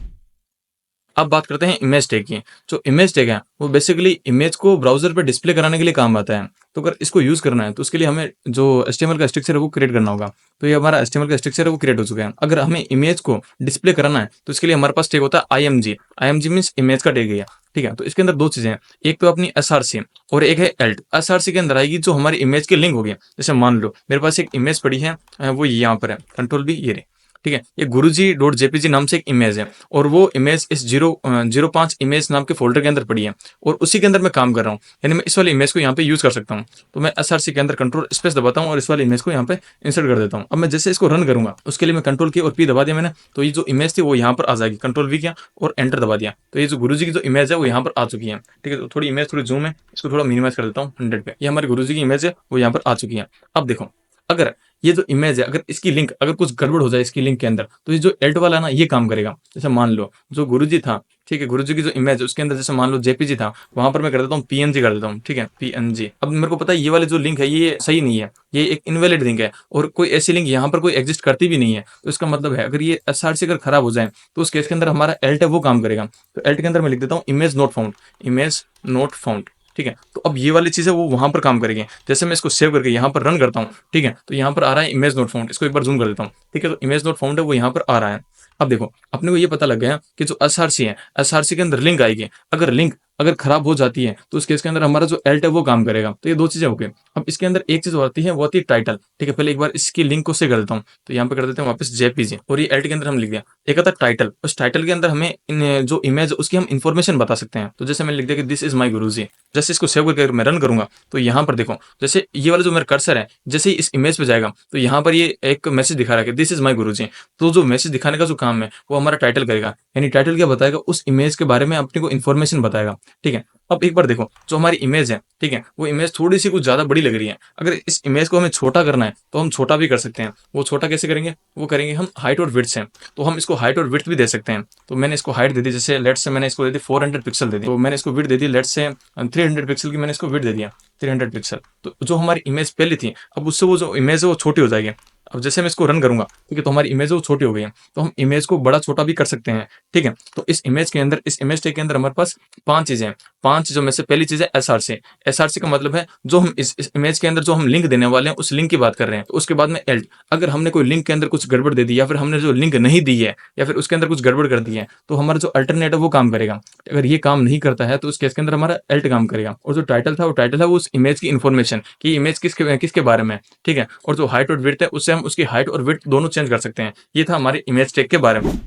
अब बात करते हैं इमेज टैग की। जो इमेज टैग है वो बेसिकली इमेज को ब्राउज़र पे डिस्प्ले कराने के लिए काम आता है। तो अगर इसको यूज़ करना है तो उसके लिए हमें जो HTML का स्ट्रक्चर है वो क्रिएट करना होगा। तो ये हमारा HTML का स्ट्रक्चर है वो क्रिएट हो चुका है। अगर हमें इमेज को डिस्प्ले कराना है तो इसके लिए हमारे पास टैग होता है IMG। IMG मीन्स इमेज का टैग है। ठीक है, तो इसके अंदर दो चीज़ें हैं, एक तो अपनी SRC और एक है ELT। SRC के अंदर आएगी जो हमारी इमेज के लिंक होगी। जैसे मान लो मेरे पास एक इमेज पड़ी है, वो यहाँ पर है, कंट्रोल B ये रही। ठीक है, ये गुरुजी डॉट JPG नाम से एक इमेज है और वो इमेज इस 05 इमेज नाम के फोल्डर के अंदर पड़ी है और उसी के अंदर मैं काम कर रहा हूँ, यानी मैं इस वाली इमेज को यहाँ पे यूज कर सकता हूँ। तो मैं SRC के अंदर कंट्रोल स्पेस दबाता हूँ और इस वाली इमेज को यहाँ पे इंसर्ट कर देता हूँ। अब मैं जैसे इसको रन करूंगा उसके लिए मैं कंट्रोल की और P दबा दिया मैंने, तो ये जो इमेज थी वो यहाँ पर आ जाएगी। कंट्रोल V किया और एंटर दबा दिया, तो ये जो गुरुजी की जो इमेज है वो यहाँ पर आ चुकी है। ठीक है, तो थोड़ी इमेज थोड़ी जूम है, इसको थोड़ा मिनिमाइज कर देता हूँ 100 पे। ये हमारी गुरुजी की इमेज है वो यहाँ पर आ चुकी है। अब देखो, अगर ये जो इमेज है अगर इसकी लिंक अगर कुछ गड़बड़ हो जाए इसकी लिंक के अंदर तो ये जो एल्ट वाला है ना ये काम करेगा। जैसे मान लो जो गुरुजी था, ठीक है, गुरुजी की जो इमेज है उसके अंदर जैसे मान लो JPG था, वहां पर मैं कर देता हूँ PNG कर देता हूँ। ठीक है, PNG। अब मेरे को पता है ये वाली जो लिंक है ये सही नहीं है, ये एक इनवैलिड लिंक है और कोई ऐसी लिंक यहाँ पर कोई एग्जिस्ट करती भी नहीं है। तो इसका मतलब है अगर ये SRC अगर खराब हो जाए तो उस केस के अंदर हमारा एल्ट है वो काम करेगा। तो एल्ट के अंदर मैं लिख देता हूँ image not found, image not found. ठीक है, तो अब ये वाली चीज़ है वो वहां पर काम करेगी। जैसे मैं इसको सेव करके यहाँ पर रन करता हूँ, ठीक है, तो यहाँ पर आ रहा है इमेज नॉट फाउंड। इसको एक बार जूम कर देता हूँ। ठीक है, तो इमेज नॉट फाउंड है वो यहाँ पर आ रहा है। अब देखो अपने को ये पता लग गया कि जो SRC है SRC के अंदर लिंक आएगी। अगर लिंक अगर खराब हो जाती है तो उस केस के अंदर हमारा जो एल्ट है वो काम करेगा। तो ये दो चीजें हो गई। अब इसके अंदर एक चीज होती है वो होती है टाइटल। ठीक है, पहले एक बार इसकी लिंक को से कर देता हूँ, तो यहाँ पे कर देते हैं वापस JPG और ये एल्ट के अंदर हम लिख दिया। एक आता है टाइटल, उस टाइटल के अंदर हमें जो इमेज उसकी हम इन्फॉर्मेशन बता सकते हैं। तो जैसे मैंने लिख दिया कि दिस इज माई गुरुजी। जैसे इसको सेव करके मैं रन करूंगा तो यहाँ पर देखो जैसे ये वाला जो मेरा कर्सर है जैसे ही इस इमेज पे जाएगा तो यहाँ पर ये एक मैसेज दिखा रहा है कि दिस इज माई गुरुजी। तो जो मैसेज दिखाने का जो काम है वो हमारा टाइटल करेगा, यानी टाइटल क्या बताएगा, उस इमेज के बारे में अपने को इन्फॉर्मेशन बताएगा। ठीक है, अब एक बार देखो जो हमारी इमेज है, ठीक है, वो इमेज थोड़ी सी कुछ ज्यादा बड़ी लग रही है। अगर इस इमेज को हमें छोटा करना है तो हम छोटा भी कर सकते हैं। वो छोटा कैसे करेंगे, वो करेंगे हम हाइट और विड्थ से। तो हम इसको हाइट और विड्थ भी दे सकते हैं। तो मैंने इसको हाइट दे दी, जैसे लेट से मैंने इसको दे दी 400 पिक्सल दे दी, तो मैंने इसको विड्थ दे दी लेट से 300 पिक्सल की मैंने इसको विड्थ दे दिया 300 पिक्सल। तो जो हमारी इमेज पहले थी अब उससे वो जो इमेज है वो छोटी हो जाएगी। अब जैसे मैं इसको रन करूंगा ठीक है, तो हमारी इमेज वो छोटी हो गई है। तो हम इमेज को बड़ा छोटा भी कर सकते हैं। ठीक है, तो इस इमेज के अंदर, इस इमेज टैग के अंदर हमारे पास 5 चीजें हैं। 5 चीजों में से पहली चीज है SRC। SRC का मतलब है जो हम इस इमेज के अंदर जो हम लिंक देने वाले हैं उस लिंक की बात कर रहे हैं। तो उसके बाद में एल्ट, अगर हमने कोई लिंक के अंदर कुछ गड़बड़ दे दी या फिर हमने जो लिंक नहीं दी है या फिर उसके अंदर कुछ गड़बड़ कर दी है तो हमारा जो अल्टरनेट है वो काम करेगा। अगर ये काम नहीं करता है तो उस केस के अंदर हमारा एल्ट काम करेगा। और जो टाइटल था वो टाइटल है वो उस इमेज की इन्फॉर्मेशन कि इमेज किसके किसके बारे में है। ठीक है, और जो हाइट और विड्थ है उससे हम उसकी हाइट और विड्थ दोनों चेंज कर सकते हैं। ये था हमारे इमेज टैग के बारे में।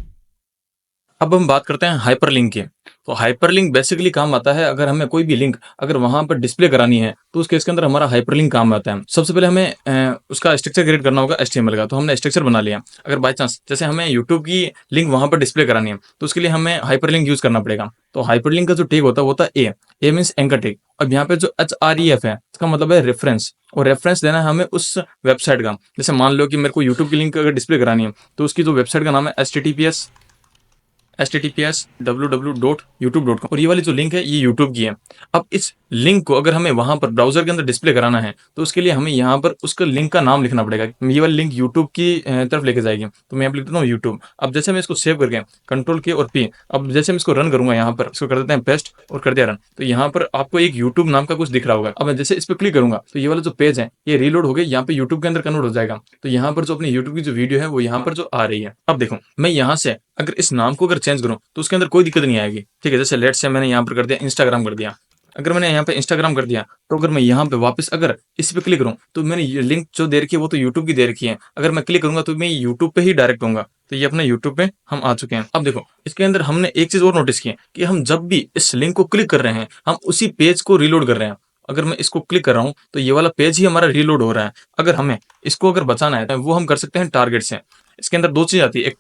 अब हम बात करते हैं हाइपरलिंक की। तो हाइपरलिंक बेसिकली काम आता है अगर हमें कोई भी लिंक अगर वहां पर डिस्प्ले करानी है तो उस केस के अंदर हमारा हाइपरलिंक काम आता है। सबसे पहले हमें उसका स्ट्रक्चर क्रिएट करना होगा HTML का। तो हमने स्ट्रक्चर बना लिया। अगर बाई चांस जैसे हमें यूट्यूब की लिंक वहां पर डिस्प्ले करानी है तो उसके लिए हमें हाइपरलिंक यूज करना पड़ेगा। तो हाइपरलिंक का जो टैग होता है वो होता है ए मीन्स एंकर टैग। अब यहाँ पे जो HREF है इसका मतलब है रेफरेंस, और रेफरेंस देना है हमें उस वेबसाइट का। जैसे मान लो कि मेरे को यूट्यूब की लिंक अगर डिस्प्ले करानी है तो उसकी जो वेबसाइट का नाम है https://www.youtube.com और ये वाली जो लिंक है ये यूट्यूब की है। अब इस लिंक को अगर हमें वहां पर ब्राउजर के अंदर डिस्प्ले कराना है तो उसके लिए हमें यहाँ पर उसका लिंक का नाम लिखना पड़ेगा। ये वाली लिंक यूट्यूब की तरफ लेके जाएगी। तो मैं यहाँ पे लिख देता हूँ यूट्यूब। अब जैसे मैं इसको सेव करके कंट्रोल के और P, अब जैसे मैं इसको रन करूंगा यहाँ पर इसको कर देते हैं पेस्ट और कर दिया रन, तो यहाँ पर आपको एक यूट्यूब नाम का कुछ दिख रहा होगा। अब मैं जैसे इस पर क्लिक करूंगा तो ये वाला जो पेज है ये रीलोड हो गया, यहाँ पे यूट्यूब के अंदर कन्वर्ट हो जाएगा। तो यहाँ पर जो अपनी यूट्यूब की जो वीडियो है वो यहाँ पर जो आ रही है। अब देखो मैं यहाँ से अगर इस नाम को अगर चेंज करूं तो उसके अंदर कोई दिक्कत नहीं आएगी। ठीक है, जैसे लेट से मैंने यहाँ पर कर दिया इंस्टाग्राम कर दिया। अगर मैंने यहाँ पे इंस्टाग्राम कर दिया तो अगर मैं यहाँ पे वापस अगर इस पे क्लिक करूँ तो मैंने ये लिंक जो दे रखी है वो तो यूट्यूब की दे रखी है। अगर मैं क्लिक करूंगा तो मैं यूट्यूब पे ही डायरेक्ट होऊंगा। तो ये अपने यूट्यूब पे हम आ चुके हैं। अब देखो इसके अंदर हमने एक चीज और नोटिस की है कि हम जब भी इस लिंक को क्लिक कर रहे हैं हम उसी पेज को रीलोड कर रहे हैं। अगर मैं इसको क्लिक कर रहा हूँ तो ये वाला पेज ही हमारा रीलोड हो रहा है। अगर हमें इसको अगर बचाना है तो वो हम कर सकते हैं टारगेट से। इसके अंदर दो चीज आती है, एक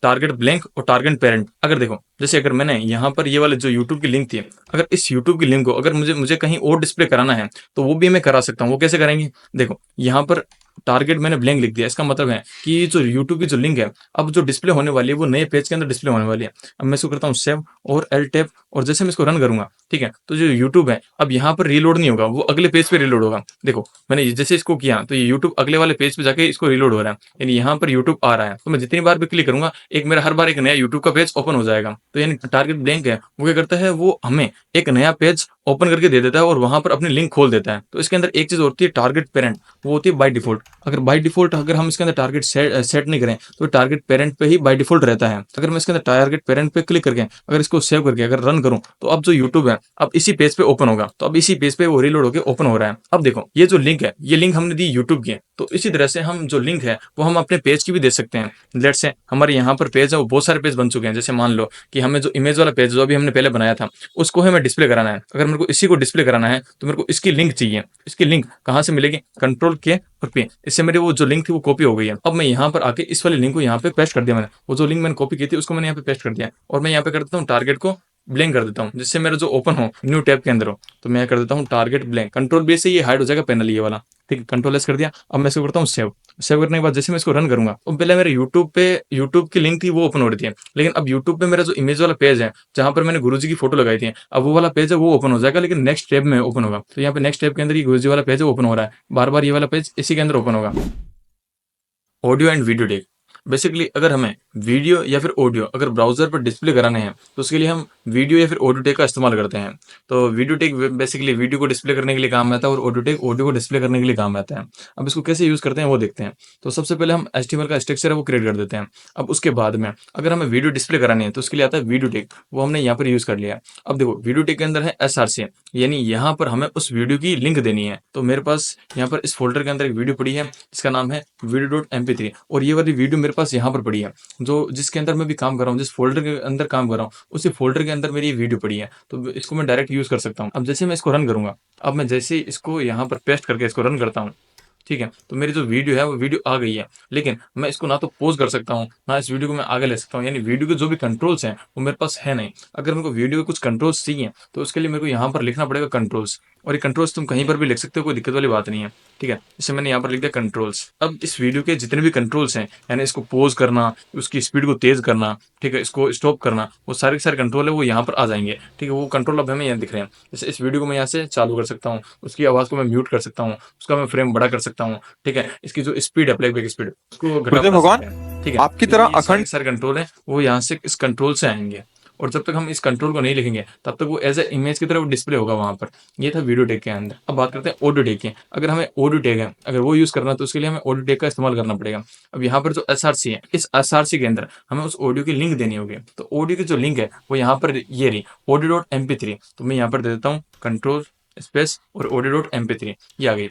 टारगेट ब्लैंक और टारगेट पेरेंट। अगर देखो जैसे अगर मैंने यहाँ पर ये वाले जो यूट्यूब की लिंक थी, अगर इस यूट्यूब की लिंक को अगर मुझे मुझे कहीं और डिस्प्ले कराना है तो वो भी मैं करा सकता हूँ। वो कैसे करेंगे, देखो यहाँ पर टारगेट मैंने ब्लैंक लिख दिया, इसका मतलब है कि जो यूट्यूब की जो लिंक है अब जो डिस्प्ले होने वाली है वो नए पेज के अंदर डिस्प्ले होने वाली है। अब मैं इसको करता हूँ सेव और एल टैप, और जैसे मैं इसको रन करूंगा, ठीक है, तो जो यूट्यूब है अब यहाँ पर रीलोड नहीं होगा, वो अगले पेज पे रीलोड होगा। देखो मैंने जैसे इसको किया तो ये यूट्यूब अगले वाले पेज पे जाके इसको रीलोड हो रहा है, यानी यहाँ पर यूट्यूब आ रहा है। तो मैं जितनी बार भी क्लिक करूंगा एक मेरा हर बार एक नया यूट्यूब का पेज ओपन हो जाएगा। तो यानी टारगेट ब्लैंक है वो क्या करता है, वो हमें एक नया पेज ओपन करके दे देता है और वहां पर अपनी लिंक खोल देता है। तो इसके अंदर एक चीज होती है टारगेट पेरेंट, वो होती है बाय डिफॉल्ट। अगर बाय डिफॉल्ट अगर हम इसके अंदर टारगेट सेट नहीं करें तो टारगेट पेरेंट पे ही बाय डिफॉल्ट रहता है। अगर मैं इसके अंदर टारगेट पेरेंट पे क्लिक करके अगर इसको सेव करके अगर रन करूं तो अब जो यूट्यूब है अब इसी पेज पे ओपन होगा। तो अब इसी पेज पे वो रीलोड होकर ओपन हो रहा है। अब देखो ये जो लिंक है ये लिंक हमने दी यूट्यूब की है, तो इसी तरह से हम जो लिंक है वो हम अपने पेज की भी दे सकते हैं। लेट से हमारे यहाँ पर पेज है वो बहुत सारे पेज बन चुके हैं। जैसे मान लो कि हमें जो इमेज वाला पेज जो अभी हमने पहले बनाया था उसको हमें डिस्प्ले कराना है। अगर मेरे को इसी को डिस्प्ले कराना है तो मेरे को इसकी लिंक चाहिए। इसकी लिंक कहाँ से मिलेगी, कंट्रोल के और पे, इससे मेरी वो जो लिंक थी वो कॉपी हो गई है। अब मैं यहाँ पर आके इस वाली लिंक को यहाँ पे पेस्ट कर दिया, मैंने वो जो लिंक मैंने कॉपी की थी उसको मैंने यहाँ पे पेस्ट कर दिया, और मैं यहाँ पे कर देता हूँ टारगेट को ब्लैंक कर देता हूँ, जिससे मेरा जो ओपन हो न्यू टैब के अंदर हो। तो मैं कर देता हूँ टारगेट ब्लैंक, कंट्रोल बी से ये हाइड हो जाएगा पैनल ये वाला, ठीक है, कंट्रोल एस कर दिया। अब मैं इसको करता हूँ सेव। सेव करने के बाद जैसे मैं इसको रन करूंगा तो पहले मेरे यूट्यूब की लिंक थी वो ओपन हो रही थी, लेकिन अब यूट्यूब पे मेरा जो इमेज वाला पेज है जहां पर मैंने गुरुजी की फोटो लगाई थी अब वो वाला पेज है वो ओपन हो जाएगा, लेकिन नेक्स्ट टैब में ओपन होगा। तो यहाँ पे नेक्स्ट टैब के अंदर ये गुरुजी वाला पेज है ओपन हो रहा है, बार बार ये वाला पेज इसी के अंदर ओपन होगा। Audio and video tag, basically अगर हमें वीडियो या फिर ऑडियो अगर ब्राउजर पर डिस्प्ले कराने हैं तो उसके लिए हम वीडियो या फिर ऑडियो टेक का इस्तेमाल करते हैं। तो वीडियो टेक बेसिकली वीडियो को डिस्प्ले करने के लिए काम आता है और ऑडियो टेक ऑडियो को डिस्प्ले करने के लिए काम आता है। अब इसको कैसे यूज करते हैं वो देखते हैं। तो सबसे पहले हम HTML का स्ट्रक्चर है वो क्रिएट कर देते हैं। अब उसके बाद में अगर हमें वीडियो डिस्प्ले करानी है तो उसके लिए आता है वीडियो टेक, वो हमने यहाँ पर यूज कर लिया। अब देखो वीडियो टेक के अंदर है SRC, यानी यहाँ पर हमें उस वीडियो की लिंक देनी है। तो मेरे पास यहाँ पर इस फोल्डर के अंदर एक वीडियो पड़ी है जिसका नाम है video.mp3, और ये वाली वीडियो मेरे पास यहाँ पर पड़ी है जो जिसके अंदर मैं भी काम कर रहा हूँ, जिस फोल्डर के अंदर काम कर रहा हूँ उसी फोल्डर के अंदर मेरी ये वीडियो पड़ी है। तो इसको मैं डायरेक्ट यूज कर सकता हूँ। अब जैसे मैं इसको रन करूंगा, अब मैं जैसे ही इसको यहाँ पर पेस्ट करके इसको रन करता हूँ, ठीक है, तो मेरी जो वीडियो है वो वीडियो आ गई है, लेकिन मैं इसको ना तो पॉज कर सकता हूँ ना इस वीडियो को मैं आगे ले सकता हूँ। यानी वीडियो के जो भी कंट्रोल्स हैं वो मेरे पास है नहीं। अगर मेरे को वीडियो के कुछ कंट्रोल्स चाहिए तो उसके लिए मेरे को यहाँ पर लिखना पड़ेगा कंट्रोल्स, और ये कंट्रोल्स तुम कहीं पर भी लिख सकते हो, कोई दिक्कत वाली बात नहीं है, ठीक है। जैसे मैंने यहाँ पर लिख दिया कंट्रोल्स। अब इस वीडियो के जितने भी कंट्रोल्स हैं, यानी इसको पॉज करना, उसकी स्पीड को तेज करना, ठीक है, इसको स्टॉप करना, वो सारे के सारे कंट्रोल है वो यहाँ पर आ जाएंगे, ठीक है। वो कंट्रोल अब हमें यहाँ दिख रहे हैं। जैसे इस वीडियो को मैं यहाँ से चालू कर सकता हूँ, उसकी आवाज़ को मैं म्यूट कर सकता हूँ, उसका मैं फ्रेम बड़ा कर सकता हूँ, ठीक है। इसकी जो स्पीड है प्लेबैक स्पीड उसको घटा गुरुदेव बढ़ा भगवान, सकते हैं, ठीक है। आपकी तो तरह ये सारे अखंड के सारे कंट्रोल है वो यहाँ से इस कंट्रोल से आएंगे, और जब तक हम इस कंट्रोल को नहीं लिखेंगे तब तक वो एज ए इमेज की तरह वो डिस्प्ले होगा वहां पर। ये था वीडियो टेक के अंदर। अब बात करते हैं ऑडियो टेक की। अगर हमें ऑडियो टेक है अगर वो यूज करना है तो उसके लिए हमें ऑडियो टेक का इस्तेमाल करना पड़ेगा। अब यहाँ पर जो SRC है इस SRC के अंदर हमें उस ऑडियो की लिंक देनी होगी। तो ऑडियो की जो लिंक है वो यहाँ पर ये रही audio.mp3। तो मैं यहाँ पर दे देता हूँ कंट्रोल स्पेस और audio.mp3, ये आ गई।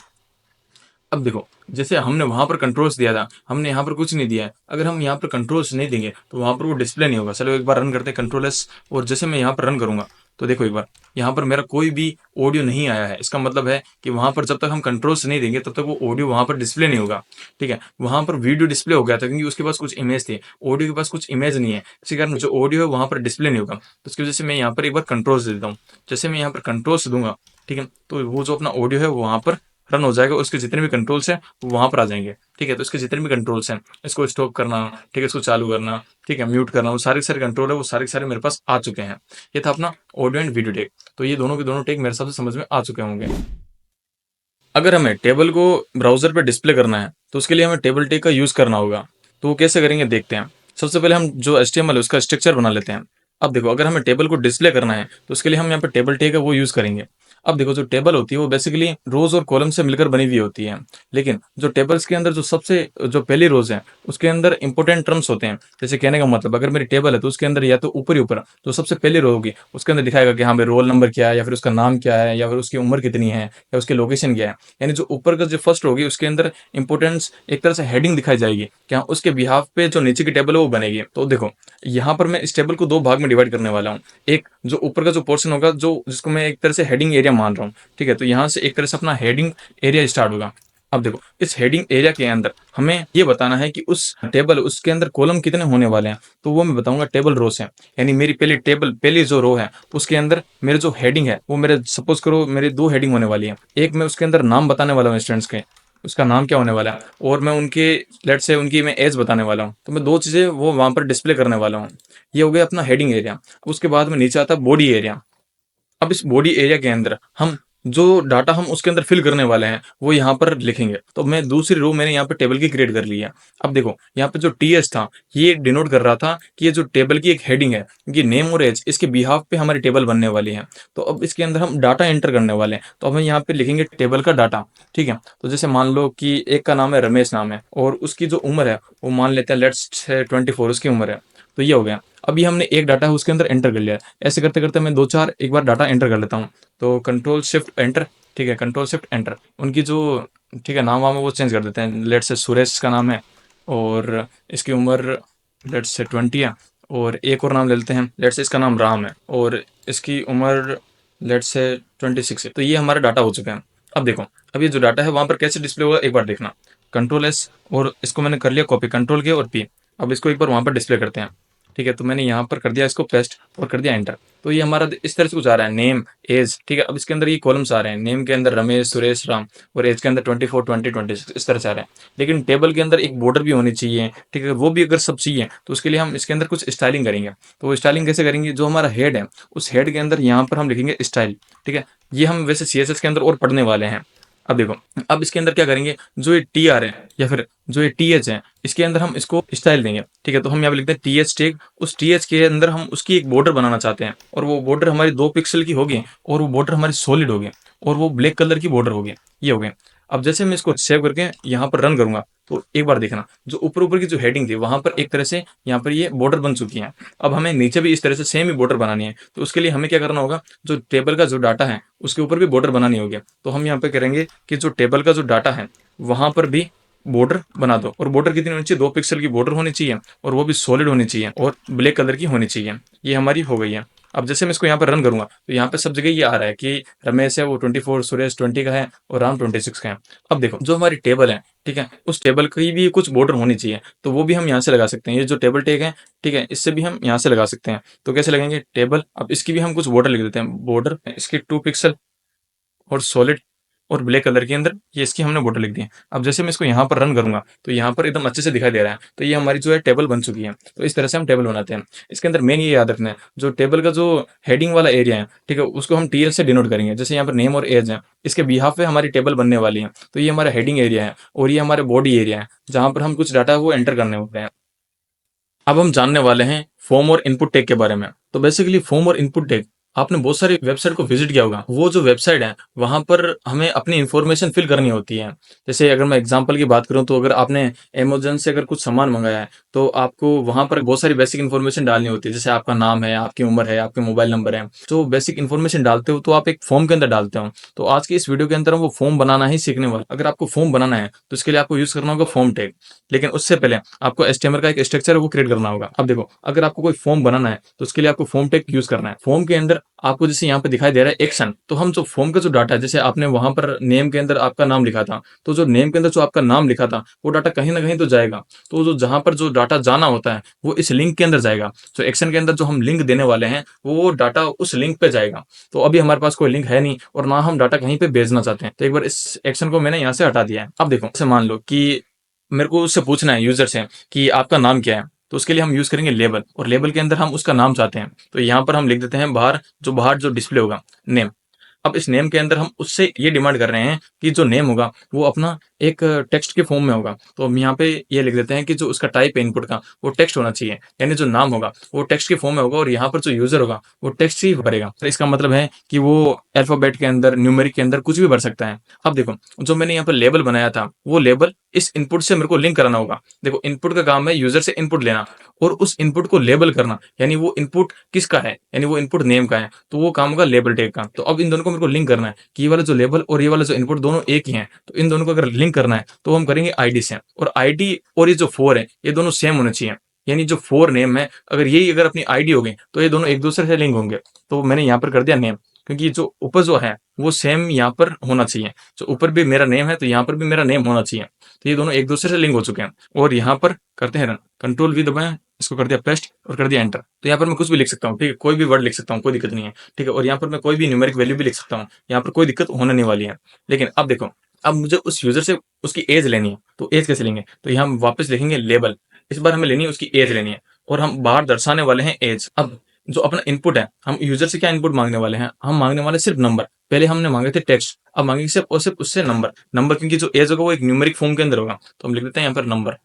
अब देखो जैसे हमने वहां पर कंट्रोल्स दिया था, हमने यहाँ पर कुछ नहीं दिया है। अगर हम यहाँ पर कंट्रोल्स नहीं देंगे तो वहां पर वो डिस्प्ले नहीं होगा। चलो एक बार रन करते हैं कंट्रोल एस, और जैसे मैं यहाँ पर रन करूंगा तो देखो एक बार यहाँ पर मेरा कोई भी ऑडियो नहीं आया है। इसका मतलब है कि वहां पर जब तक हम कंट्रोल्स नहीं देंगे तब तक वो ऑडियो वहां पर डिस्प्ले नहीं होगा, ठीक है। वहां पर वीडियो डिस्प्ले हो गया था क्योंकि उसके पास कुछ इमेज थी, ऑडियो के पास कुछ इमेज नहीं है, इसी कारण जो ऑडियो है वहां पर डिस्प्ले नहीं होगा। तो उसकी वजह से मैं यहाँ पर एक बार कंट्रोल्स दे देता हूँ। जैसे मैं यहाँ पर कंट्रोल्स दूंगा, ठीक है, तो वो जो अपना ऑडियो है वो वहां पर रन हो जाएगा, उसके जितने भी कंट्रोल्स हैं वो वहां पर आ जाएंगे, ठीक है। तो इसके जितने भी कंट्रोल्स हैं, इसको स्टॉप करना, ठीक है, इसको चालू करना, ठीक है, म्यूट करना, वो सारे सारे कंट्रोल है वो सारे सारे मेरे पास आ चुके हैं। ये था अपना ऑडियो एंड वीडियो टेक। तो ये दोनों के दोनों टेक मेरे हिसाब से समझ में आ चुके होंगे। अगर हमें टेबल को ब्राउजर पे डिस्प्ले करना है तो उसके लिए हमें टेबल टेक का यूज करना होगा। तो वो कैसे करेंगे देखते हैं। सबसे पहले हम जो HTML है उसका स्ट्रक्चर बना लेते हैं। अब देखो अगर हमें टेबल को डिस्प्ले करना है तो उसके लिए हम यहाँ पे टेबल टेक है वो यूज करेंगे। अब देखो जो टेबल होती है वो बेसिकली रोज और कॉलम से मिलकर बनी हुई होती है, लेकिन जो टेबल्स के अंदर जो पहली रोज है उसके अंदर इंपॉर्टेंट टर्म्स होते हैं। जैसे कहने का मतलब अगर मेरी टेबल है तो उसके अंदर या तो ऊपर ही ऊपर जो सबसे पहली रो होगी उसके अंदर दिखाएगा कि हाँ भाई रोल नंबर क्या है, या फिर उसका नाम क्या है, या फिर उसकी उम्र कितनी है, या उसकी लोकेशन क्या है। यानी जो ऊपर का जो फर्स्ट होगी उसके अंदर इंपॉर्टेंस एक तरह से हेडिंग दिखाई जाएगी कि हाँ उसके बिहाफ पे जो नीचे की टेबल है वो बनेगी। तो देखो यहाँ पर मैं इस टेबल को दो भाग में डिवाइड करने वाला हूँ। एक जो ऊपर का जो पोर्शन होगा जो जिसको मैं एक तरह से हेडिंग एरिया मान रहा हूँ, ठीक है। तो यहाँ से एक तरह से अपना हेडिंग एरिया स्टार्ट होगा, अब देखो इस हेडिंग एरिया के अंदर हमें ये बताना है कि उस टेबल उसके अंदर कॉलम कितने होने वाले हैं, तो वो मैं बताऊंगा टेबल रोस है। यानी मेरी पहली जो रो है उसके अंदर मेरे जो हेडिंग है वो मेरे सपोज करो मेरी दो हेडिंग होने वाली है। एक मैं उसके अंदर नाम बताने वाला हूँ स्टूडेंट्स के, उसका नाम क्या होने वाला है, और मैं उनके लेट से उनकी मैं एज बताने वाला हूँ। तो मैं दो चीज़ें वो वहाँ पर डिस्प्ले करने वाला हूँ। ये हो गया अपना हेडिंग एरिया। उसके बाद में नीचे आता है बॉडी एरिया। अब इस बॉडी एरिया के अंदर हम जो डाटा हम उसके अंदर फिल करने वाले हैं वो यहाँ पर लिखेंगे। तो मैं दूसरी रो मैंने यहाँ पे टेबल की क्रिएट कर ली है। अब देखो यहाँ पे जो टी एच था ये डिनोट कर रहा था कि ये जो टेबल की एक हेडिंग है, ये नेम और एज इसके बिहाफ पे हमारी टेबल बनने वाली है। तो अब इसके अंदर हम डाटा एंटर करने वाले हैं, तो हम यहाँ पे लिखेंगे टेबल का डाटा। ठीक है, तो जैसे मान लो कि एक का नाम है रमेश नाम है और उसकी जो उम्र है वो मान लेते हैं लेट्स से 24 उसकी उम्र है। तो ये हो गया। अभी हमने एक डाटा है उसके अंदर एंटर कर लिया। ऐसे करते करते मैं दो चार एक बार डाटा एंटर कर लेता हूँ। तो कंट्रोल शिफ्ट एंटर। ठीक है, कंट्रोल शिफ्ट एंटर। उनकी जो ठीक है नाम वाम है वो चेंज कर देते हैं। लेट से सुरेश का नाम है और इसकी उम्र लेट से 20 है। और एक और नाम ले लेते हैं, लेट से इसका नाम राम है और इसकी उम्र लेट से 26 है। तो ये हमारा डाटा हो चुका है। अब देखो अब ये जो डाटा है वहाँ पर कैसे डिस्प्ले होगा एक बार देखना। कंट्रोल एस और इसको मैंने कर लिया कॉपी, कंट्रोल के और पी। अब इसको एक बार वहाँ पर डिस्प्ले करते हैं। ठीक है, तो मैंने यहाँ पर कर दिया इसको पेस्ट और कर दिया एंटर। तो ये हमारा इस तरह से कुछ आ रहा है, नेम एज। ठीक है, अब इसके अंदर ये कॉलम्स आ रहे हैं, नेम के अंदर रमेश सुरेश राम और एज के अंदर 24 20 26 इस तरह से आ रहे हैं। लेकिन टेबल के अंदर एक बॉर्डर भी होनी चाहिए। ठीक है, वो भी अगर सब चाहिए तो उसके लिए हम इसके अंदर कुछ स्टाइलिंग करेंगे। तो वो स्टाइलिंग कैसे करेंगे, जो हमारा हेड है उस हेड के अंदर यहाँ पर हम लिखेंगे स्टाइल। ठीक है, ये हम वैसे CSS के अंदर और पढ़ने वाले हैं। अब देखो अब इसके अंदर क्या करेंगे, जो ये टी आर है या फिर जो ये टी एच है इसके अंदर हम इसको स्टाइल देंगे। ठीक है, तो हम यहाँ पे लिखते हैं टी एच टैग। उस टी एच के अंदर हम उसकी एक बॉर्डर बनाना चाहते हैं और वो बॉर्डर हमारी 2 पिक्सल की होगी और वो बॉर्डर हमारी सॉलिड होगी और वो ब्लैक कलर की बॉर्डर होगी। ये हो गए। अब जैसे मैं इसको सेव करके यहाँ पर रन करूंगा तो एक बार देखना जो ऊपर ऊपर की जो हेडिंग थी वहां पर एक तरह से यहाँ पर ये बॉर्डर बन चुकी है। अब हमें नीचे भी इस तरह से सेम ही बॉर्डर बनानी है। तो उसके लिए हमें क्या करना होगा, जो टेबल का जो डाटा है उसके ऊपर भी बॉर्डर बनानी होगी। तो हम यहाँ पे करेंगे कि जो टेबल का जो डाटा है वहां पर भी बॉर्डर बना दो। और बॉर्डर कितनी होनी चाहिए, 2 पिक्सल की बॉर्डर होनी चाहिए और वो भी सॉलिड होनी चाहिए और ब्लैक कलर की होनी चाहिए। ये हमारी हो गई है। अब जैसे मैं इसको यहाँ पर रन करूंगा तो यहाँ पे सब जगह ये आ रहा है कि रमेश है वो 24, सुरेश 20 का है और राम 26 का है। अब देखो जो हमारी टेबल है, ठीक है, उस टेबल की भी कुछ बॉर्डर होनी चाहिए। तो वो भी हम यहाँ से लगा सकते हैं। ये जो टेबल टैग है, ठीक है, इससे भी हम यहाँ से लगा सकते हैं। तो कैसे लगेंगे, टेबल, अब इसकी भी हम कुछ बॉर्डर लिख देते हैं। बॉर्डर इसकी 2 पिक्सल और सॉलिड और ब्लैक कलर के अंदर ये इसकी हमने बॉर्डर लिख दी है। अब जैसे मैं इसको यहाँ पर रन करूंगा तो यहाँ पर एकदम अच्छे से दिखाई दे रहा है। तो ये हमारी जो है टेबल बन चुकी है। तो इस तरह से हम टेबल बनाते हैं। इसके अंदर मेन ये याद रखना है, जो टेबल का जो हेडिंग वाला एरिया है, ठीक है, उसको हम TL से डिनोट करेंगे। जैसे यहाँ पर नेम और एज है, इसके बिहाफ पे हमारी टेबल बनने वाली है। तो ये हमारा हेडिंग एरिया है और ये हमारे बॉडी एरिया है जहाँ पर हम कुछ डाटा वो एंटर करने होते हैं। अब हम जानने वाले हैं फॉर्म और इनपुट टैग के बारे में। तो बेसिकली फॉर्म और इनपुट टैग, आपने बहुत सारी वेबसाइट को विजिट किया होगा। वो जो वेबसाइट है वहां पर हमें अपनी इंफॉर्मेशन फिल करनी होती है। जैसे अगर मैं एग्जांपल की बात करूं तो अगर आपने अमेजोन से अगर कुछ सामान मंगाया है तो आपको वहां पर बहुत सारी बेसिक इन्फॉर्मेशन डालनी होती है। जैसे आपका नाम है, आपकी उम्र है, आपके मोबाइल नंबर है। जो बेसिक इन्फॉर्मेशन डालते हो तो आप एक फॉर्म के अंदर डालते हो। तो आज की इस वीडियो के अंदर हम वो फॉर्म बनाना ही सीखने वाले। अगर आपको फॉर्म बनाना है तो इसके लिए आपको यूज करना होगा फॉर्म टैग। लेकिन उससे पहले आपको HTML का एक स्ट्रक्चर है वो क्रिएट करना होगा। अब देखो अगर आपको कोई फॉर्म बनाना है तो उसके लिए आपको फॉर्म टैग यूज करना है। फॉर्म के अंदर आपको जैसे यहाँ पे दिखाई दे रहा है एक्शन, तो हम जो फॉर्म का जो डाटा है, जैसे आपने वहां पर नेम के अंदर आपका नाम लिखा था, तो जो नेम के अंदर जो आपका नाम लिखा था वो डाटा कहीं ना कहीं तो जाएगा। तो जो जहां पर जो डाटा जाना होता है वो इस लिंक के अंदर जाएगा। तो एक्शन के अंदर जो हम लिंक देने वाले हैं वो डाटा उस लिंक पे जाएगा। तो अभी हमारे पास कोई लिंक है नहीं और ना हम डाटा कहीं पे भेजना चाहते हैं। तो एक बार इस एक्शन को मैंने यहाँ से हटा दिया है। अब देखो जैसे मान लो कि मेरे को उससे पूछना है यूजर से कि आपका नाम क्या है। तो उसके लिए हम यूज करेंगे लेबल और लेबल के अंदर हम उसका नाम चाहते हैं। तो यहाँ पर हम लिख देते हैं बाहर जो डिस्प्ले होगा नेम। अब इस नेम के अंदर हम उससे ये डिमांड कर रहे हैं कि जो नेम होगा वो अपना एक टेक्स्ट के फॉर्म में होगा। तो हम यहाँ पे ये लिख देते हैं कि जो उसका टाइप है इनपुट का वो टेक्स्ट होना चाहिए। यानी जो नाम होगा वो टेक्स्ट के फॉर्म में होगा और यहाँ पर जो यूजर होगा वो टेक्स्ट ही भरेगा। तो इसका मतलब है कि वो अल्फाबेट के अंदर, न्यूमेरिक के अंदर कुछ भी भर सकता है। अब देखो जो मैंने यहाँ पर लेबल बनाया था वो लेबल इस इनपुट से मेरे को लिंक कराना होगा। देखो इनपुट का काम है यूजर से इनपुट लेना और उस इनपुट को लेबल करना। यानी वो इनपुट किसका है, यानी वो इनपुट नेम का है, तो वो काम होगा लेबल टैग का। तो अब इन दोनों को मेरे को लिंक करना है कि ये वाला जो लेबल और ये वाला जो इनपुट दोनों एक ही हैं। तो इन दोनों को अगर लिंक करना है तो हम करेंगे आईडी से। और आईडी और ये जो 4 है ये दोनों सेम होने चाहिए। यानी जो 4 नेम है अगर यही अगर अपनी आईडी हो गई तो ये दोनों एक दूसरे से लिंक होंगे। तो मैंने यहाँ पर कर दिया नेम, क्योंकि जो ऊपर जो है वो सेम यहाँ पर होना चाहिए। जो ऊपर भी मेरा नेम है तो यहाँ पर भी मेरा नेम होना चाहिए। तो ये दोनों एक दूसरे से लिंक हो चुके हैं। और यहाँ पर करते हैं रन, कंट्रोल वी दबाएं, इसको कर दिया पेस्ट और कर दिया एंटर। तो यहाँ पर मैं कुछ भी लिख सकता हूँ, ठीक है, कोई भी वर्ड लिख सकता हूँ, कोई दिक्कत नहीं है, ठीक है। और यहाँ पर मैं कोई भी न्यूमेरिक वैल्यू भी लिख सकता हूँ, यहाँ पर कोई दिक्कत होने नहीं वाली है। लेकिन अब देखो, अब मुझे उस यूजर से उसकी एज लेनी है, तो एज कैसे लेंगे? तो यहाँ हम वापस लिखेंगे लेबल, इस बार हमें लेनी है उसकी एज लेनी है, और हम बाहर दर्शाने वाले हैं एज। अब जो अपना इनपुट है, हम यूजर से क्या इनपुट मांगने वाले हैं? हम मांगने वाले सिर्फ नंबर। पहले हमने मांगे थे टेक्स्ट, अब मांगेंगे सिर्फ और सिर्फ उससे नंबर। नंबर क्योंकि जो एज होगा वो एक न्यूमेरिक फॉर्म के अंदर होगा, तो हम लिख देते हैं यहाँ पर नंबर।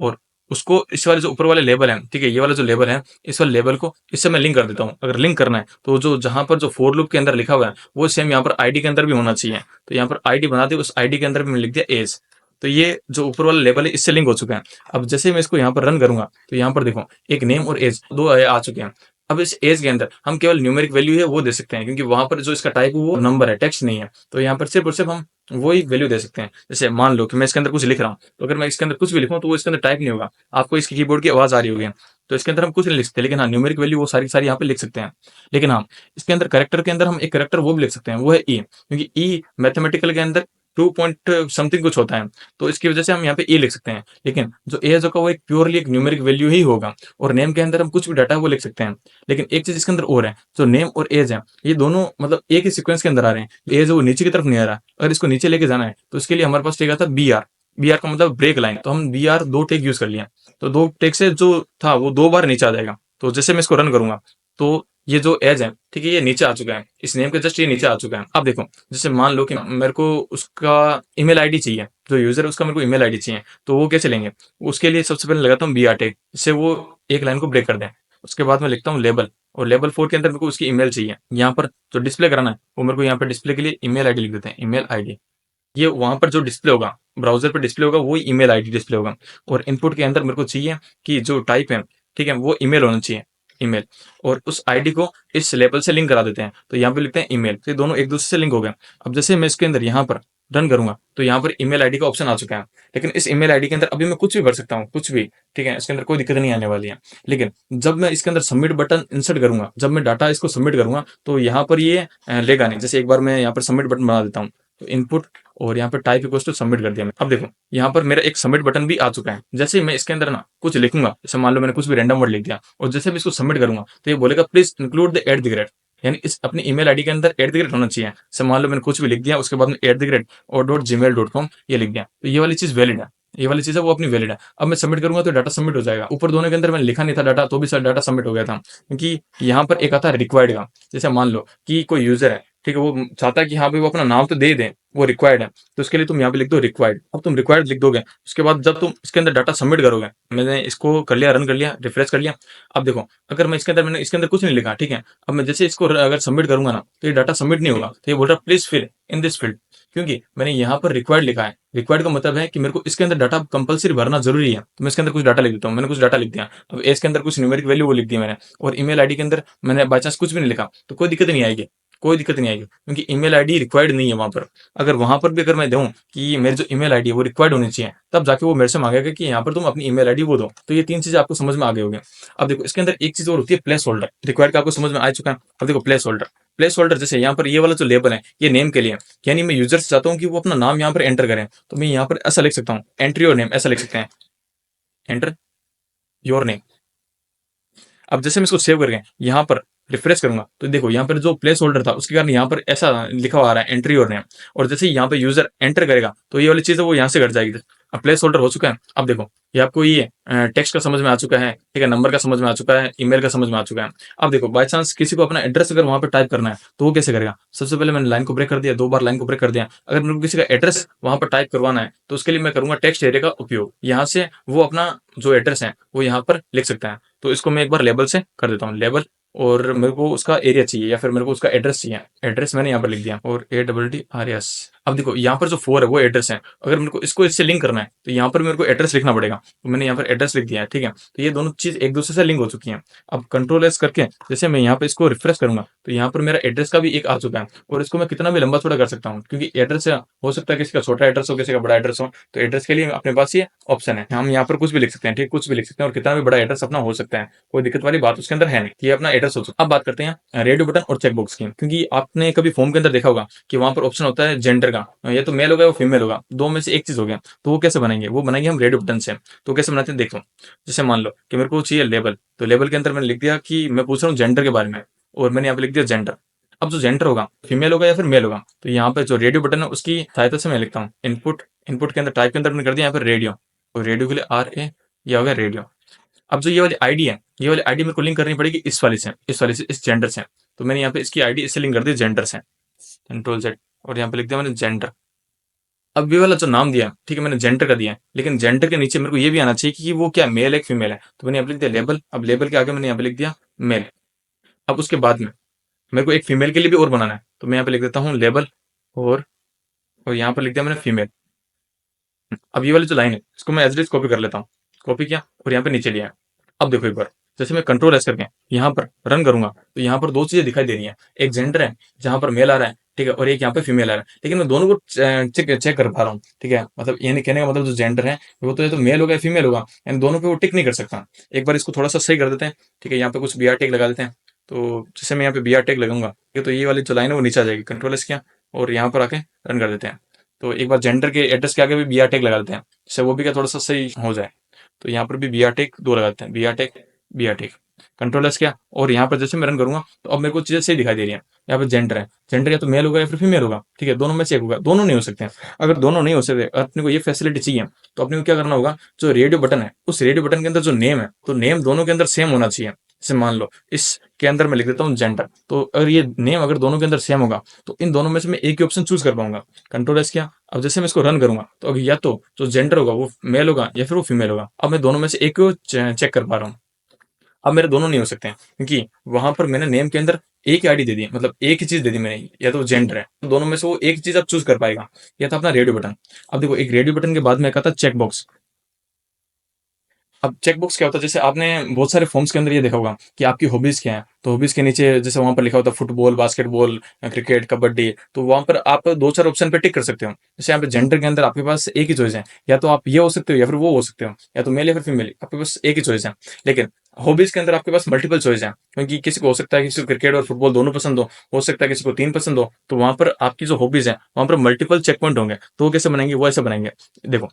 और उसको इस वाले जो ऊपर वाले लेबल है, ठीक है, ये वाला जो लेबल है, इस वाले लेबल को इससे मैं लिंक कर देता हूँ। अगर लिंक करना है तो जो जहां पर जो फोर लूप के अंदर लिखा हुआ है वो सेम यहाँ पर आईडी के अंदर भी होना चाहिए। तो यहाँ पर आईडी बना दी, उस आईडी के अंदर भी मैंने लिख दिया एज। तो ये जो ऊपर वाला लेबल है इससे लिंक हो चुका है। अब जैसे मैं इसको यहाँ पर रन करूंगा तो यहाँ पर देखो एक नेम और एज दो आ चुके हैं। अब इस एज के अंदर हम केवल न्यूमेरिक वैल्यू है वो दे सकते हैं, क्योंकि वहां पर जो इसका टाइप है वो नंबर है, टेक्स्ट नहीं है। तो यहाँ पर सिर्फ और सिर्फ हम वही वैल्यू दे सकते हैं। जैसे मान लो कि मैं इसके अंदर कुछ लिख रहा हूँ, तो अगर मैं इसके अंदर कुछ भी लिखूँ तो वो इसके अंदर टाइप नहीं होगा, आपको इसकी कीबोर्ड की आवाज आ रही होगी। तो इसके अंदर हम कुछ नहीं लिख सकते, लेकिन हाँ न्यूमेरिक वैल्यू वो सारी सारी यहाँ पे लिख सकते हैं। लेकिन हाँ, इसके अंदर करेक्टर के अंदर हम एक करेक्टर वो भी लिख सकते हैं, वो है ई, क्योंकि ई मैथमेटिकल के अंदर 2 पॉइंट समथिंग कुछ होता है, तो इसकी वजह से हम यहाँ पे ई लिख सकते हैं। लेकिन जो एज होगा वो एक प्योरली एक न्यूमेरिक वैल्यू ही होगा। और नेम के अंदर हम कुछ भी डाटा है वो लिख सकते हैं। लेकिन एक चीज इसके अंदर और है, जो नेम और एज है ये दोनों मतलब एक ही सीक्वेंस के अंदर आ रहे हैं। एज वो नीचे की तरफ नहीं आ रहा, अगर इसको नीचे लेके जाना है तो इसके लिए हमारे पास टेक आता है बी आर। बी आर का मतलब ब्रेक लाइन, तो हम बी आर दो टेक यूज कर लिया, तो दो टेक से जो था वो दो बार नीचे आ जाएगा। तो जैसे मैं इसको रन करूंगा तो ये जो एज है, ठीक है, ये नीचे आ चुका है, इस नेम के जस्ट ये नीचे आ चुका है। अब देखो, जैसे मान लो कि मेरे को उसका ईमेल आईडी चाहिए, जो यूजर है उसका मेरे को ईमेल आईडी चाहिए, तो वो कैसे लेंगे? उसके लिए सबसे पहले लगाता हूँ बी आर टेक, जिससे वो एक लाइन को ब्रेक कर दें। उसके बाद मैं लिखता हूँ लेबल, और लेवल 4 के अंदर मेरे को उसकी ईमेल चाहिए। यहाँ पर जो डिस्प्ले कराना है वो मेरे को यहाँ पर डिस्प्ले के लिए ईमेल आईडी लिख देते हैं, ईमेल आईडी। ये वहां पर जो डिस्प्ले होगा, ब्राउजर पर डिस्प्ले होगा, वो ईमेल आईडी डिस्प्ले होगा। और इनपुट के अंदर मेरे को चाहिए कि जो टाइप है, ठीक है, वो ईमेल होना चाहिए, ईमेल। और उस आईडी को इस लेबल से लिंक करा देते हैं, तो यहाँ पे लिखते हैं ईमेल। तो ये दोनों एक दूसरे से लिंक हो गए। अब जैसे मैं इसके अंदर यहाँ पर रन करूंगा तो यहाँ पर ईमेल आईडी का ऑप्शन आ चुका है। लेकिन इस ईमेल आईडी के अंदर अभी मैं कुछ भी भर सकता हूँ, कुछ भी, ठीक है, इसके अंदर कोई दिक्कत नहीं आने वाली है। लेकिन जब मैं इसके अंदर सबमिट बटन इंसर्ट करूंगा, जब मैं डाटा इसको सबमिट करूंगा, तो यहाँ पर ये लेगा नहीं। जैसे एक बार मैं यहाँ पर सबमिट बटन बना देता हूँ, तो इनपुट और यहाँ पर टाइप इक्वल्स टू सबमिट कर दिया मैं। अब देखो यहाँ पर मेरा एक सबमिट बटन भी आ चुका है। जैसे ही मैं इसके अंदर ना कुछ लिखूंगा, जैसे मान लो मैंने कुछ भी रैंडम वर्ड लिख दिया, और जैसे मैं इसको सबमिट करूंगा तो ये बोलेगा please include the at the grade, यानी इस अपनी ईमेल आईडी के अंदर एट द ग्रेड होना चाहिए। जैसे मान लो मैंने कुछ भी लिख दिया, उसके बाद में एट द ग्रेड और .gmail.com ये लिख दिया, तो ये वाली चीज वैलिड है, ये वाली चीज है वो अपनी वैलिड है। अब मैं सबमिट करूंगा तो डाटा सबमिट हो जाएगा। ऊपर दोनों के अंदर मैंने लिखा नहीं था डाटा, तो भी सर डाटा सबमिट हो गया था, क्योंकि यहाँ पर एक आता है रिक्वायर्ड का। जैसे मान लो कि कोई यूजर है, ठीक है, वो चाहता है कि हाँ भाई वो अपना नाम तो दे दे, वो रिक्वायर्ड है, तो उसके लिए तुम यहाँ पे लिख दो रिक्वायर्ड। अब तुम रिक्वायर्ड लिख दोगे, उसके बाद जब तुम इसके अंदर डाटा सबमिट करोगे, मैंने इसको कर लिया, रन कर लिया, रिफ्रेश कर लिया। अब देखो, अगर मैं इसके अंदर मैंने इसके अंदर कुछ नहीं लिखा, ठीक है, अब मैं जैसे इसको अगर सबमिट करूंगा ना तो ये डाटा सबमिट नहीं होगा। तो ये बोल रहा है please fill in this field, क्योंकि मैंने यहाँ पर रिक्वायर्ड लिखा है। रिक्वायर्ड का मतलब है कि मेरे को इसके अंदर डाटा कंपलसरी भरना जरूरी है। तो मैं इसके अंदर कुछ डाटा लिख देता हूँ, मैंने कुछ डाटा लिख दिया। अब एज के अंदर कुछ न्यूमेरिक वैल्यू वो लिख दी मैंने, और ईमेल आईडी के अंदर मैंने बाई चांस कुछ भी नहीं लिखा, तो कोई दिक्कत नहीं आएगी, कोई दिक्कत नहीं आएगी, क्योंकि ईमेल आईडी रिक्वायर्ड नहीं है वहां पर। अगर वहां पर भी अगर मैं दूं कि मेरी जो ईमेल आईडी है वो रिक्वायर्ड होनी चाहिए, तब जाके वो मेरे से मांगेगा कि यहाँ पर तुम अपनी ईमेल आईडी वो दो। तो ये तीन चीजें आपको समझ में आ गई होगी। अब देखो इसके अंदर एक चीज और होती है, प्लेस होल्डर। रिक्वायर्ड का आपको समझ में आ चुका है। अब देखो प्लेस होल्डर, प्लेस होल्डर जैसे यहाँ पर ये वाला जो लेबल है ये नेम के लिए, यानी मैं यूजर से चाहता हूँ कि वो अपना नाम यहाँ पर एंटर करें, तो मैं यहाँ पर ऐसा लिख सकता हूँ, एंट्री योर नेम, ऐसा लिख सकते हैं, एंटर योर नेम। अब जैसे मैं इसको सेव करके यहाँ पर रिफ्रेश करूंगा तो देखो यहाँ पर जो प्लेस होल्डर था उसके कारण यहाँ पर ऐसा लिखा हुआ आ रहा है एंट्री और नेम। और जैसे ही यहाँ पे यूजर एंटर करेगा तो ये वाली चीज है वो यहाँ से घट जाएगी। अब प्लेस होल्डर हो चुका है। अब देखो ये आपको ये टेक्स्ट का समझ में आ चुका है, ठीक है, नंबर का समझ में आ चुका है, ईमेल का समझ में आ चुका है। अब देखो बाय चांस किसी को अपना एड्रेस अगर वहां पर टाइप करना है तो वो कैसे करेगा? सबसे पहले मैंने लाइन को ब्रेक कर दिया, दो बार लाइन को ब्रेक कर दिया। अगर मेरे को किसी का एड्रेस वहां पर टाइप करवाना है तो उसके लिए मैं करूंगा टेक्स्ट एरिया का उपयोग। यहाँ से वो अपना जो एड्रेस है वो यहाँ पर लिख सकता है। तो इसको मैं एक बार लेबल से कर देता हूँ, लेबल, और मेरे को उसका एरिया चाहिए या फिर मेरे को उसका एड्रेस चाहिए। एड्रेस मैंने यहाँ पर लिख दिया, और ADDRS। अब देखो यहाँ पर जो 4 है वो एड्रेस है। अगर मेरे को इसको इससे लिंक करना है तो यहाँ पर मेरे को एड्रेस लिखना पड़ेगा, तो मैंने यहाँ पर एड्रेस लिख दिया है, ठीक है। तो ये दोनों चीज एक दूसरे से लिंक हो चुकी हैं। अब कंट्रोल एस करके जैसे मैं यहाँ पे इसको रिफ्रेश करूंगा तो यहाँ पर मेरा एड्रेस का भी एक आ चुका है, और इसको मैं कितना भी लंबा छोटा कर सकता हूँ, क्योंकि एड्रेस हो सकता है किसी का छोटा एड्रेस हो, किसी का बड़ा एड्रेस हो। तो एड्रेस के लिए अपने पास ये ऑप्शन है, हम यहाँ पर कुछ भी लिख सकते हैं, ठीक, कुछ भी लिख सकते हैं, और कितना भी बड़ा एड्रेस अपना हो सकता है, कोई दिक्कत वाली बात उसके अंदर है नहीं। ये अपना एड्रेस एड्रेस हो सकता है। अब बात करते हैं रेडियो बटन और चेकबॉक्स की, क्योंकि आपने कभी फॉर्म के अंदर देखा होगा कि वहां पर ऑप्शन होता है जेंडर का, या तो मेल होगा या फीमेल होगा, दो में से एक चीज हो गया। तो वो कैसे बनाएंगे, वो बनाएंगे हम रेडियो बटन से। तो कैसे बनाते हैं देखो, जैसे मान लो कि मेरे को चाहिए लेबल, तो लेबल के अंदर मैंने लिख दिया कि मैं पूछ रहा हूँ जेंडर के बारे में, और मैंने यहाँ पे लिख दिया जेंडर। अब जो जेंडर होगा फीमेल होगा या फिर मेल होगा, तो यहाँ पे जो रेडियो बटन है उसकी सहायता से मैं लिखता हूँ इनपुट। इनपुट के अंदर टाइप के अंदर मैंने कर दिया यहाँ पे रेडियो, तो रेडियो के लिए RA, ये हो गया रेडियो। अब जो ये वाली आईडी है, ये वाली आईडी मेरे को लिंक करनी पड़ेगी इस वाली से, इस वाली से, इस जेंडर से। तो मैंने यहाँ पे इसकी आईडी इससे लिंक कर दी जेंडर से, Ctrl Z, और यहाँ पे लिख दिया मैंने जेंडर। अब ये वाला जो नाम दिया, ठीक है, मैंने जेंडर का दिया है, लेकिन जेंडर के नीचे मेरे को ये भी आना चाहिए कि वो क्या मेल है फीमेल है। तो मैंने यहाँ पे लिख दिया लेबल। अब लेबल के आगे मैंने यहाँ पे लिख दिया मेल। अब उसके बाद में मेरे को एक फीमेल के लिए भी और बनाना है, तो मैं यहाँ पे लिख देता हूँ लेबल, और यहाँ पर लिख दिया मैंने फीमेल। अब ये वाली जो लाइन है इसको मैं एज इट इज कॉपी कर लेता हूँ। कॉपी किया और यहाँ पे नीचे लिया। अब देखो एक बार, जैसे मैं Ctrl+S करके यहाँ पर रन करूंगा, तो यहाँ पर दो चीजें दिखाई दे रही हैं। एक जेंडर है जहां पर मेल आ रहा है, ठीक है, और एक यहाँ पे फीमेल आ रहा है, लेकिन मैं दोनों को चेक कर पा रहा हूँ। ठीक है, मतलब ये नहीं कहने का मतलब जो जेंडर है वो तो ये तो मेल होगा या फीमेल होगा, इन दोनों पे वो टिक नहीं कर सकता। एक बार इसको थोड़ा सा सही कर देते हैं। ठीक है, यहाँ पे कुछ BR टैग लगा देते हैं। तो जैसे मैं यहाँ पे BR टैग लगाऊंगा, तो ये वाली जो लाइन है वो नीचे आ जाएगी। Ctrl+S किया और यहाँ पर आके रन कर देते हैं। तो एक बार जेंडर के एड्रेस के आगे भी BR टैग लगा देते हैं, जिससे वो भी क्या थोड़ा सा सही हो जाए। तो यहाँ पर भी BR टैग दो लगाते हैं, BR टैग। Ctrl+S किया और यहाँ पर जैसे मैं रन करूंगा, तो अब मेरे को चीजें सही दिखाई दे रही है। यहाँ पे जेंडर है, जेंडर या तो मेल होगा या फिर फीमेल होगा। ठीक है, दोनों में से एक होगा, दोनों नहीं हो सकते हैं। अगर दोनों नहीं हो सकते, अपने को ये फैसिलिटी चाहिए, तो अपने को क्या करना होगा, जो रेडियो बटन है उस रेडियो बटन के अंदर जो नेम है, तो नेम दोनों के अंदर सेम होना चाहिए। जैसे मान लो इसके अंदर मैं लिख देता हूँ जेंडर, तो अगर ये नेम अगर दोनों के अंदर सेम होगा, तो इन दोनों में से मैं एक ही ऑप्शन चूज कर पाऊंगा। Ctrl+S किया। अब जैसे मैं इसको रन करूंगा, तो अगर या तो जो जेंडर होगा वो मेल होगा या फिर वो फीमेल होगा। अब मैं दोनों में से एक को चेक कर पा रहा हूँ। अब मेरे दोनों नहीं हो सकते हैं, क्योंकि वहां पर मैंने नेम के अंदर एक ही आईडी दे दी, मतलब एक ही चीज दे दी मैंने, या तो जेंडर है, तो दोनों में से वो एक चीज आप चूज कर पाएगा। या था अपना रेडियो बटन। अब देखो, एक रेडियो बटन के बाद में एक आता है चेक बॉक्स। अब चेक बॉक्स क्या होता है, जैसे आपने बहुत सारे फॉर्म्स के अंदर ये देखा होगा कि आपकी हॉबीज क्या है, तो हॉबीज के नीचे जैसे वहां पर लिखा होता है फुटबॉल, बास्केटबॉल, क्रिकेट, कबड्डी, तो वहां पर आप दो चार ऑप्शन पे टिक कर सकते हो। जैसे यहाँ पे जेंडर के अंदर आपके पास एक ही चॉइस है, या तो आप ये हो सकते हो या फिर वो हो सकते हो, या तो मेल या फिर फीमेल, आपके पास एक ही चॉइस है। लेकिन हॉबीज के अंदर आपके पास मल्टीपल चॉइस है, क्योंकि किसी को हो सकता है किसी को क्रिकेट और फुटबॉल दोनों पसंद हो सकता है किसी को तीन पसंद हो, तो वहां पर आपकी जो हॉबीज है वहां पर मल्टीपल चेक पॉइंट होंगे। तो वो कैसे बनेंगे, वो ऐसे बनाएंगे। देखो,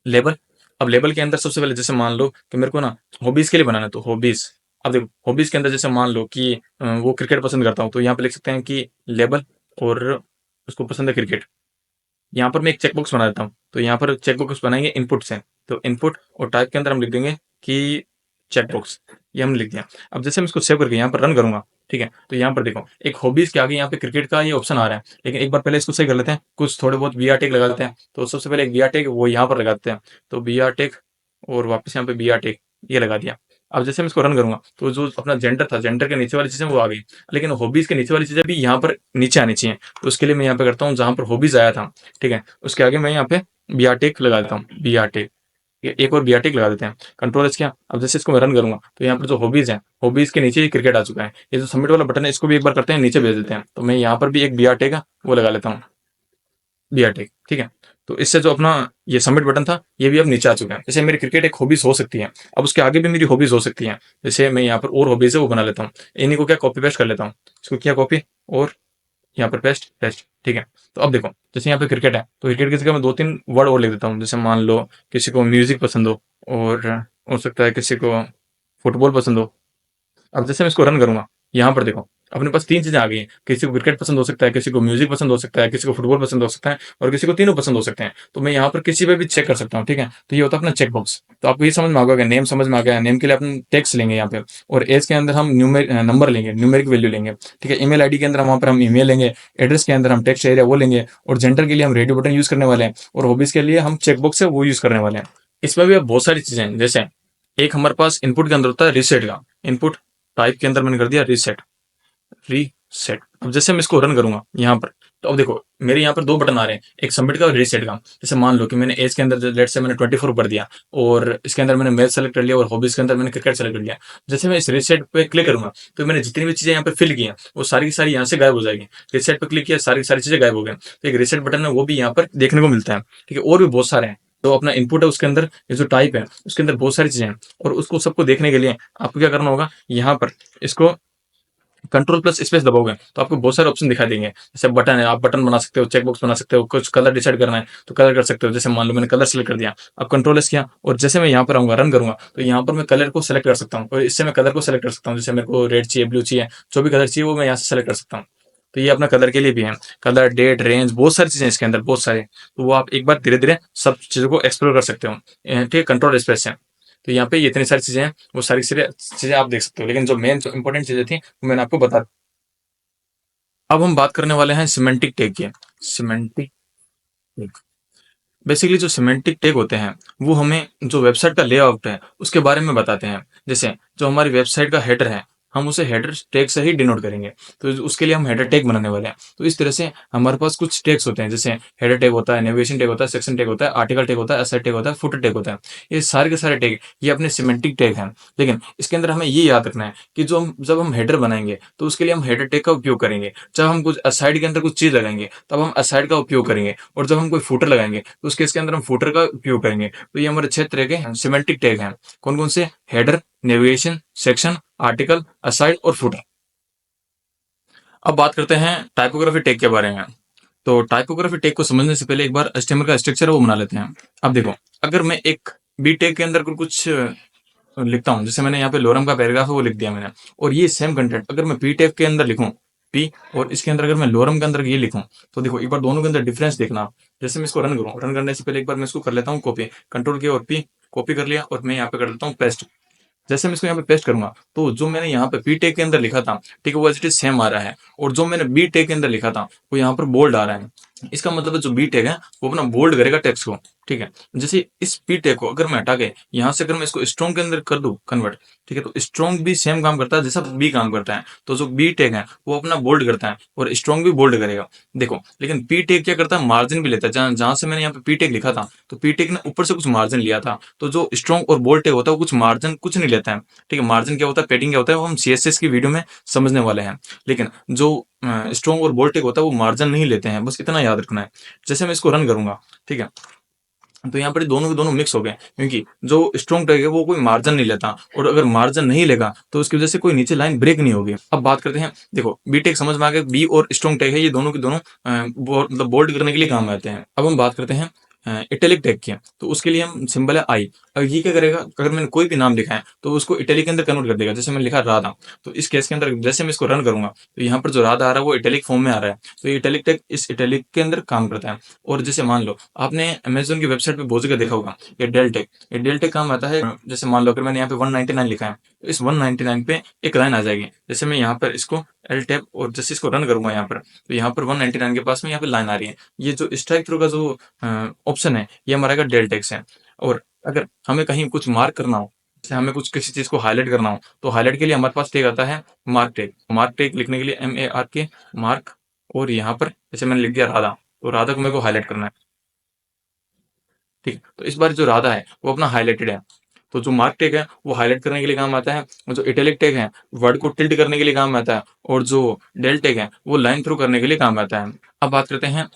लेबल। अब लेबल के अंदर सबसे पहले जैसे मान लो कि मेरे को ना हॉबीज के लिए बनाना है, तो हॉबीज। अब देखो, हॉबीज के अंदर जैसे मान लो कि वो क्रिकेट पसंद करता हूँ, तो यहाँ पे लिख सकते हैं कि लेबल, और उसको पसंद है क्रिकेट। यहाँ पर मैं एक चेकबॉक्स बना देता हूँ, तो यहाँ पर चेकबॉक्स बनाएंगे इनपुट से। तो इनपुट और टाइप के अंदर हम लिख देंगे कि चेकबॉक्स, ये हमने लिख दिया। अब जैसे मैं इसको सेव करके यहाँ पर रन करूंगा, ठीक है, तो यहाँ पर देखो एक हॉबीज के आगे यहाँ पे क्रिकेट का ये ऑप्शन आ रहा है, लेकिन एक बार पहले इसको सही कर लेते हैं, कुछ थोड़े बहुत BR टैग लगा देते हैं। तो सबसे पहले एक BR टैग वो यहाँ पर लगा देते हैं, तो BR टैग, और वापस यहाँ पे BR टैग ये लगा दिया। अब जैसे मैं इसको रन करूंगा, तो जो अपना जेंडर था, जेंडर के नीचे वाली चीजें वो आ गई, लेकिन हॉबीज के नीचे वाली चीजें भी यहाँ पर नीचे आनी चाहिए। तो उसके लिए मैं यहाँ पे करता हूँ, जहां पर हॉबीज आया था, ठीक है, उसके आगे मैं यहाँ पे BR टैग लगा देता हूँ, BR टैग। एक और BR टैग लगा देते हैं। Ctrl+S किया। अब जैसे इसको मैं रन करूंगा, तो यहाँ पर जो हॉबीज है, हॉबीज के नीचे ही क्रिकेट आ चुका है। ये जो सबमिट वाला बटन है इसको भी एक बार करते हैं, नीचे भेज देते हैं। तो मैं यहाँ पर भी एक BR टैग है वो लगा लेता हूँ, BR टैग, ठीक है। तो इससे जो अपना ये सबमिट बटन था ये भी अब नीचे आ चुका है। जैसे मेरी क्रिकेट एक हॉबीज हो सकती है, अब उसके आगे भी मेरी हॉबीज हो सकती है। जैसे मैं यहाँ पर और हॉबीज है वो बना लेता हूँ, इन्हीं को क्या कॉपी पेस्ट कर लेता हूँ। इसको किया कॉपी और यहाँ पर पेस्ट पेस्ट, ठीक है। तो अब देखो, जैसे यहाँ पे क्रिकेट है, तो क्रिकेट की जगह मैं दो तीन वर्ड और लिख देता हूँ। जैसे मान लो किसी को म्यूजिक पसंद और हो सकता है किसी को फुटबॉल पसंद हो। अब जैसे मैं इसको रन करूंगा, यहाँ पर देखो अपने पास तीन चीजें आ गई हैं। किसी को क्रिकेट पसंद हो सकता है, किसी को म्यूजिक पसंद हो सकता है, किसी को फुटबॉल पसंद हो सकता है, और किसी को तीनों पसंद हो सकते हैं। तो मैं यहाँ पर किसी पे भी चेक कर सकता हूँ, ठीक है। तो ये होता है अपना चेक बॉक्स। तो आपको ये समझ में आ गया, नेम समझ में आ गया। नेम के लिए अपन टेक्स्ट लेंगे यहाँ पे, और एज के अंदर हम नंबर लेंगे, न्यूमेरिक वैल्यू लेंगे, ठीक है। ईमेल आईडी के अंदर वहाँ पर हम ईमेल लेंगे, एड्रेस के अंदर हम टेक्स्ट एरिया वो लेंगे, और जेंडर के लिए हम रेडियो बटन यूज करने वाले हैं, और हॉबीज के लिए हम चेकबॉक्स है वो यूज करने वाले हैं। इसमें भी अब बहुत सारी चीजें हैं। जैसे एक हमारे पास इनपुट के अंदर होता है रीसेट का इनपुट, टाइप के अंदर मैंने कर दिया रीसेट, रीसेट। अब जैसे मैं इसको रन करूंगा यहाँ पर, तो अब देखो मेरे यहाँ पर दो बटन आ रहे हैं, एक सबमिट का और रीसेट का। जैसे मान लो कि मैंने एज के अंदर लेट से मैंने 24 कर दिया, और इसके अंदर मैंने मैथ सेलेक्ट कर लिया, और हॉबीज के अंदर मैंने क्रिकेट सेलेक्ट कर लिया। जैसे मैं इस रीसेट पे क्लिक करूंगा, तो मैंने जितनी भी चीजें यहाँ पे फिल की हैं वो सारी की सारी यहाँ से गायब हो जाएगी। रीसेट पे क्लिक किया, सारी की सारी चीजें गायब हो गई। तो एक रीसेट बटन है वो भी यहाँ पर देखने को मिलता है, ठीक है। और भी बहुत सारे हैं। तो अपना इनपुट है उसके अंदर, ये जो टाइप है उसके अंदर बहुत सारी चीजें हैं, और उसको सबको देखने के लिए आपको क्या करना होगा, यहाँ पर इसको कंट्रोल प्लस स्पेस दबाओगे तो आपको बहुत सारे ऑप्शन दिखाई देंगे। जैसे बटन है, आप बटन बना सकते हो, चेक बॉक्स बना सकते हो, कुछ कलर डिसाइड करना है तो कलर कर सकते हो। जैसे मान लो मैंने कलर सेलेक्ट कर दिया, अब कंट्रोल एस किया और जैसे मैं यहाँ पर आऊंगा रन करूंगा तो यहाँ पर मैं कलर को सेलेक्ट कर सकता हूँ और इससे मैं कलर को सेलेक्ट कर सकता हूँ। जैसे मेरे को रेड चाहिए, ब्लू चाहिए, जो भी कलर चाहिए वो मैं यहाँ से सेलेक्ट कर सकता हूँ। तो ये अपना कलर के लिए भी है। कलर, डेट, रेंज, बहुत सारी चीजें इसके अंदर, बहुत सारे। तो वो आप एक बार धीरे धीरे सब चीजों को एक्सप्लोर कर सकते हो। ठीक है, कंट्रोल स्पेस से। तो यहाँ पे ये इतनी सारी चीजें हैं, वो सारी चीजें आप देख सकते हो, लेकिन जो मेन जो इंपॉर्टेंट चीजें थी वो मैंने आपको बता। अब हम बात करने वाले हैं सिमेंटिक टैग की। सिमेंटिक टैग बेसिकली जो सिमेंटिक टैग होते हैं वो हमें जो वेबसाइट का लेआउट है उसके बारे में बताते हैं। जैसे जो हमारी वेबसाइट का हेडर है, हम उसे हेडर टैग से ही डिनोट करेंगे। तो उसके लिए हम हेडर टैग बनाने वाले हैं। तो इस तरह से हमारे पास कुछ टैग्स होते हैं, जैसे हेडर टैग होता है, नेविगेशन टैग होता है, सेक्शन टैग होता है, आर्टिकल टैग होता है, एसेट टैग होता है, फुटर टैग होता है। ये सारे के सारे टैग ये अपने सिमेंटिक टैग हैं। लेकिन इसके अंदर हमें ये याद रखना है कि जब हम हेडर बनाएंगे तो उसके लिए हम हेडर टैग का उपयोग करेंगे। जब हम कुछ असाइड के अंदर कुछ चीज लगाएंगे तब हम असाइड का उपयोग करेंगे, और जब हम कोई फुटर लगाएंगे तो उसके इसके अंदर हम फुटर का उपयोग करेंगे। तो ये हमारे 6 तरह के सिमेंटिक टैग हैं। कौन कौन से? Header, navigation, section, article, aside और फुटर। अब बात करते हैं टाइपोग्राफी टैग के बारे में। तो टाइपोग्राफी टैग को समझने से पहले एक बार HTML का स्ट्रक्चर है वो बना लेते हैं। अब देखो, अगर मैं एक बी टैग के अंदर कुछ लिखता हूँ, जैसे मैंने यहाँ पे लोरम का पैराग्राफ है वो लिख दिया मैंने, और ये सेम कंटेंट अगर मैं पी टैग के अंदर लिखूं, पी, और इसके अंदर अगर मैं लोरम के अंदर ये लिखूं, तो देखो एक बार दोनों के अंदर डिफरेंस देखना। जैसे मैं इसको रन करूँ, रन करने से पहले एक बार मैं इसको कर लेता हूँ कॉपी, कंट्रोल की और पी, कॉपी कर लिया और मैं यहाँ पे कर लेता हूँ पेस्ट। जैसे मैं इसको यहाँ पे पेस्ट करूंगा तो जो मैंने यहाँ पे पी टेक के अंदर लिखा था, ठीक है, वो एज इट इज सेम आ रहा है, और जो मैंने बी टेक के अंदर लिखा था वो यहाँ पर बोल्ड आ रहा है। इसका मतलब है जो बी टेक है वो अपना बोल्ड करेगा टेक्स्ट को। ठीक है, जैसे इस पी टेक को अगर मैं हटा के यहाँ से अगर मैं इसको स्ट्रॉन्ग के अंदर कर दूं कन्वर्ट, ठीक है, तो स्ट्रॉन्ग भी सेम काम करता है जैसा बी काम करता है। तो जो बी टेक है वो अपना बोल्ड करता है और स्ट्रॉन्ग भी बोल्ड करेगा। देखो, लेकिन पी टेक क्या करता है, मार्जिन भी लेता है। जहां जहां से मैंने यहाँ पे पी टेक लिखा था तो पी टेक ने ऊपर से कुछ मार्जिन लिया था, तो जो स्ट्रॉन्ग और बोल्ड टेक होता है वो कुछ मार्जिन कुछ नहीं लेता है। ठीक है, मार्जिन क्या होता है, पेडिंग क्या होता है, वो हम सीएसएस की वीडियो में समझने वाले हैं। लेकिन जो स्ट्रॉन्ग और बोल्ड टेक होता है वो मार्जिन नहीं लेते हैं, बस इतना याद रखना है। जैसे मैं इसको रन करूंगा, ठीक है, तो यहाँ पर दोनों के दोनों मिक्स हो गए, क्योंकि जो स्ट्रॉन्ग टैग है वो कोई मार्जिन नहीं लेता, और अगर मार्जिन नहीं लेगा तो उसकी वजह से कोई नीचे लाइन ब्रेक नहीं होगी। अब बात करते हैं, देखो बी टैग समझ में आ गया, बी और स्ट्रॉन्ग टैग है ये दोनों के दोनों मतलब बोल्ड करने के लिए काम आते हैं। अब हम बात करते हैं इटैलिक टैग की। तो उसके लिए हम सिंबल है आई। अब ये क्या करेगा, अगर मैंने कोई भी नाम लिखा है तो उसको इटैलिक के अंदर कन्वर्ट कर देगा। जैसे मैंने लिखा राधा, तो इस केस के अंदर जैसे मैं इसको रन करूंगा तो यहाँ पर जो राधा आ रहा है वो इटैलिक फॉर्म में आ रहा है। तो ये इटैलिक टैग इस इटैलिक के अंदर काम करता है। और जैसे मान लो आपने अमेजोन की वेबसाइट पे बहुत जगह देखा होगा ये डेल टेक, ये डेल टेक काम आता है। जैसे मान लो अगर मैंने यहाँ पे 199 लिखा है तो इस 199 पे एक लाइन आ जाएगी। जैसे मैं यहाँ पर इसको एल टैप और जैसे इसको रन करूंगा यहाँ पर, तो यहाँ पर 199 के पास में यहाँ पे लाइन आ रही है। ये जो स्ट्राइक थ्रू का जो ऑप्शन है ये हमारा का डेल टेक्स है। और अगर हमें कहीं कुछ मार्क करना हो, जैसे हमें कुछ किसी चीज को हाईलाइट करना हो, तो हाईलाइट के लिए हमारे पास टैग आता है मार्क टैग। मार्क टैग लिखने के लिए MARK मार्क, और यहाँ पर जैसे मैंने लिख दिया राधा, तो राधा को मेरे को हाईलाइट करना है। ठीक है, तो इस बार जो राधा है वो अपना हाईलाइटेड है। तो जो मार्क टैग है वो हाईलाइट करने के लिए काम आता है, और जो इटैलिक टैग है वर्ड को टिल्ट करने के लिए काम आता है, और जो डेल टैग है वो लाइन थ्रू करने के लिए काम आता है। अब बात करते हैं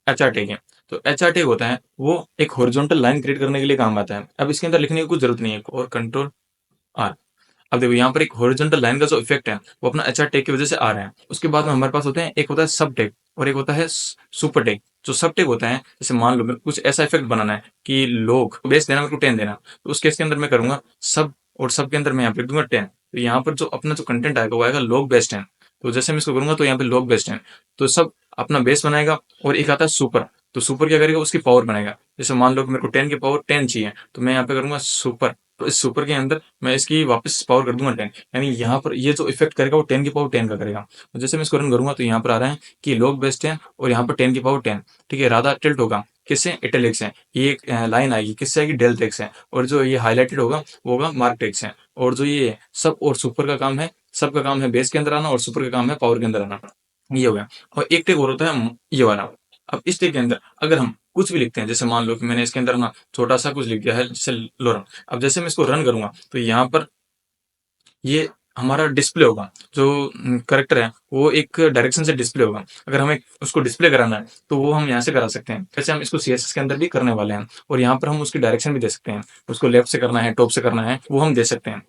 एचआर टैग है। तो एचआर टैग होता है वो एक हॉरिजॉन्टल लाइन क्रिएट करने के लिए काम आता है। अब इसके अंदर लिखने की कुछ जरूरत नहीं है, और कंट्रोल आर। अब देखो यहाँ पर एक हॉरिजॉन्टल लाइन का जो इफेक्ट है वो अपना एचआर टैग की वजह से आ रहा है। उसके बाद में हमारे पास होते हैं, एक होता है सब टैग और एक होता है सुपर टैग। जो सब टैग होता है, जैसे मान लो मेरे को कुछ ऐसा इफेक्ट बनाना है कि लोग बेस देना, मेरे को 10 देना, तो उस केस के अंदर मैं करूंगा सब, और सब के अंदर मैं यहाँ पे लिख दूंगा 10। तो यहाँ पर जो अपना जो कंटेंट आएगा वो आएगा लोग बेस 10। तो जैसे मैं इसको करूंगा तो यहाँ पे लोग बेस 10, तो सब अपना बेस बनाएगा। और एक आता है सुपर, तो सुपर क्या करेगा, उसकी पावर बनाएगा। जैसे मान लो कि मेरे को 10 की पावर 10 चाहिए, तो मैं यहाँ पे करूंगा सुपर, तो इस सुपर के अंदर मैं इसकी वापस पावर कर दूंगा 10। यानी यहाँ पर ये जो इफेक्ट करेगा वो 10 की पावर 10 का करेगा। तो जैसे मैं इसको रन करूंगा तो यहाँ पर आ रहा है कि लोग बेस्ट 10 और यहाँ पर 10 की पावर 10। ठीक है, राधा टिल्ट होगा किससे, इटैलिक्स है। ये एक लाइन आएगी किससे आएगी, डेल टेक्स है। और जो ये हाईलाइटेड होगा वो होगा मार्क टेक्स है। और जो ये सब और सुपर का काम है, सब का काम है बेस के अंदर आना, और सुपर का काम है पावर के अंदर आना। ये हो गया। और एक टेक और होता है ये वाला। अब इस टेक के अंदर अगर हम कुछ भी लिखते हैं, जैसे मान लो कि मैंने इसके अंदर ना छोटा सा कुछ लिख दिया है, जैसे लोरम। अब जैसे मैं इसको रन करूंगा तो यहाँ पर ये हमारा डिस्प्ले होगा। जो करेक्टर है वो एक डायरेक्शन से डिस्प्ले होगा। अगर हमें उसको डिस्प्ले कराना है तो वो हम यहाँ से करा सकते हैं। वैसे हम इसको CSS के अंदर भी करने वाले हैं, और यहाँ पर हम उसकी डायरेक्शन भी दे सकते हैं। उसको लेफ्ट से करना है, टॉप से करना है, वो हम दे सकते हैं।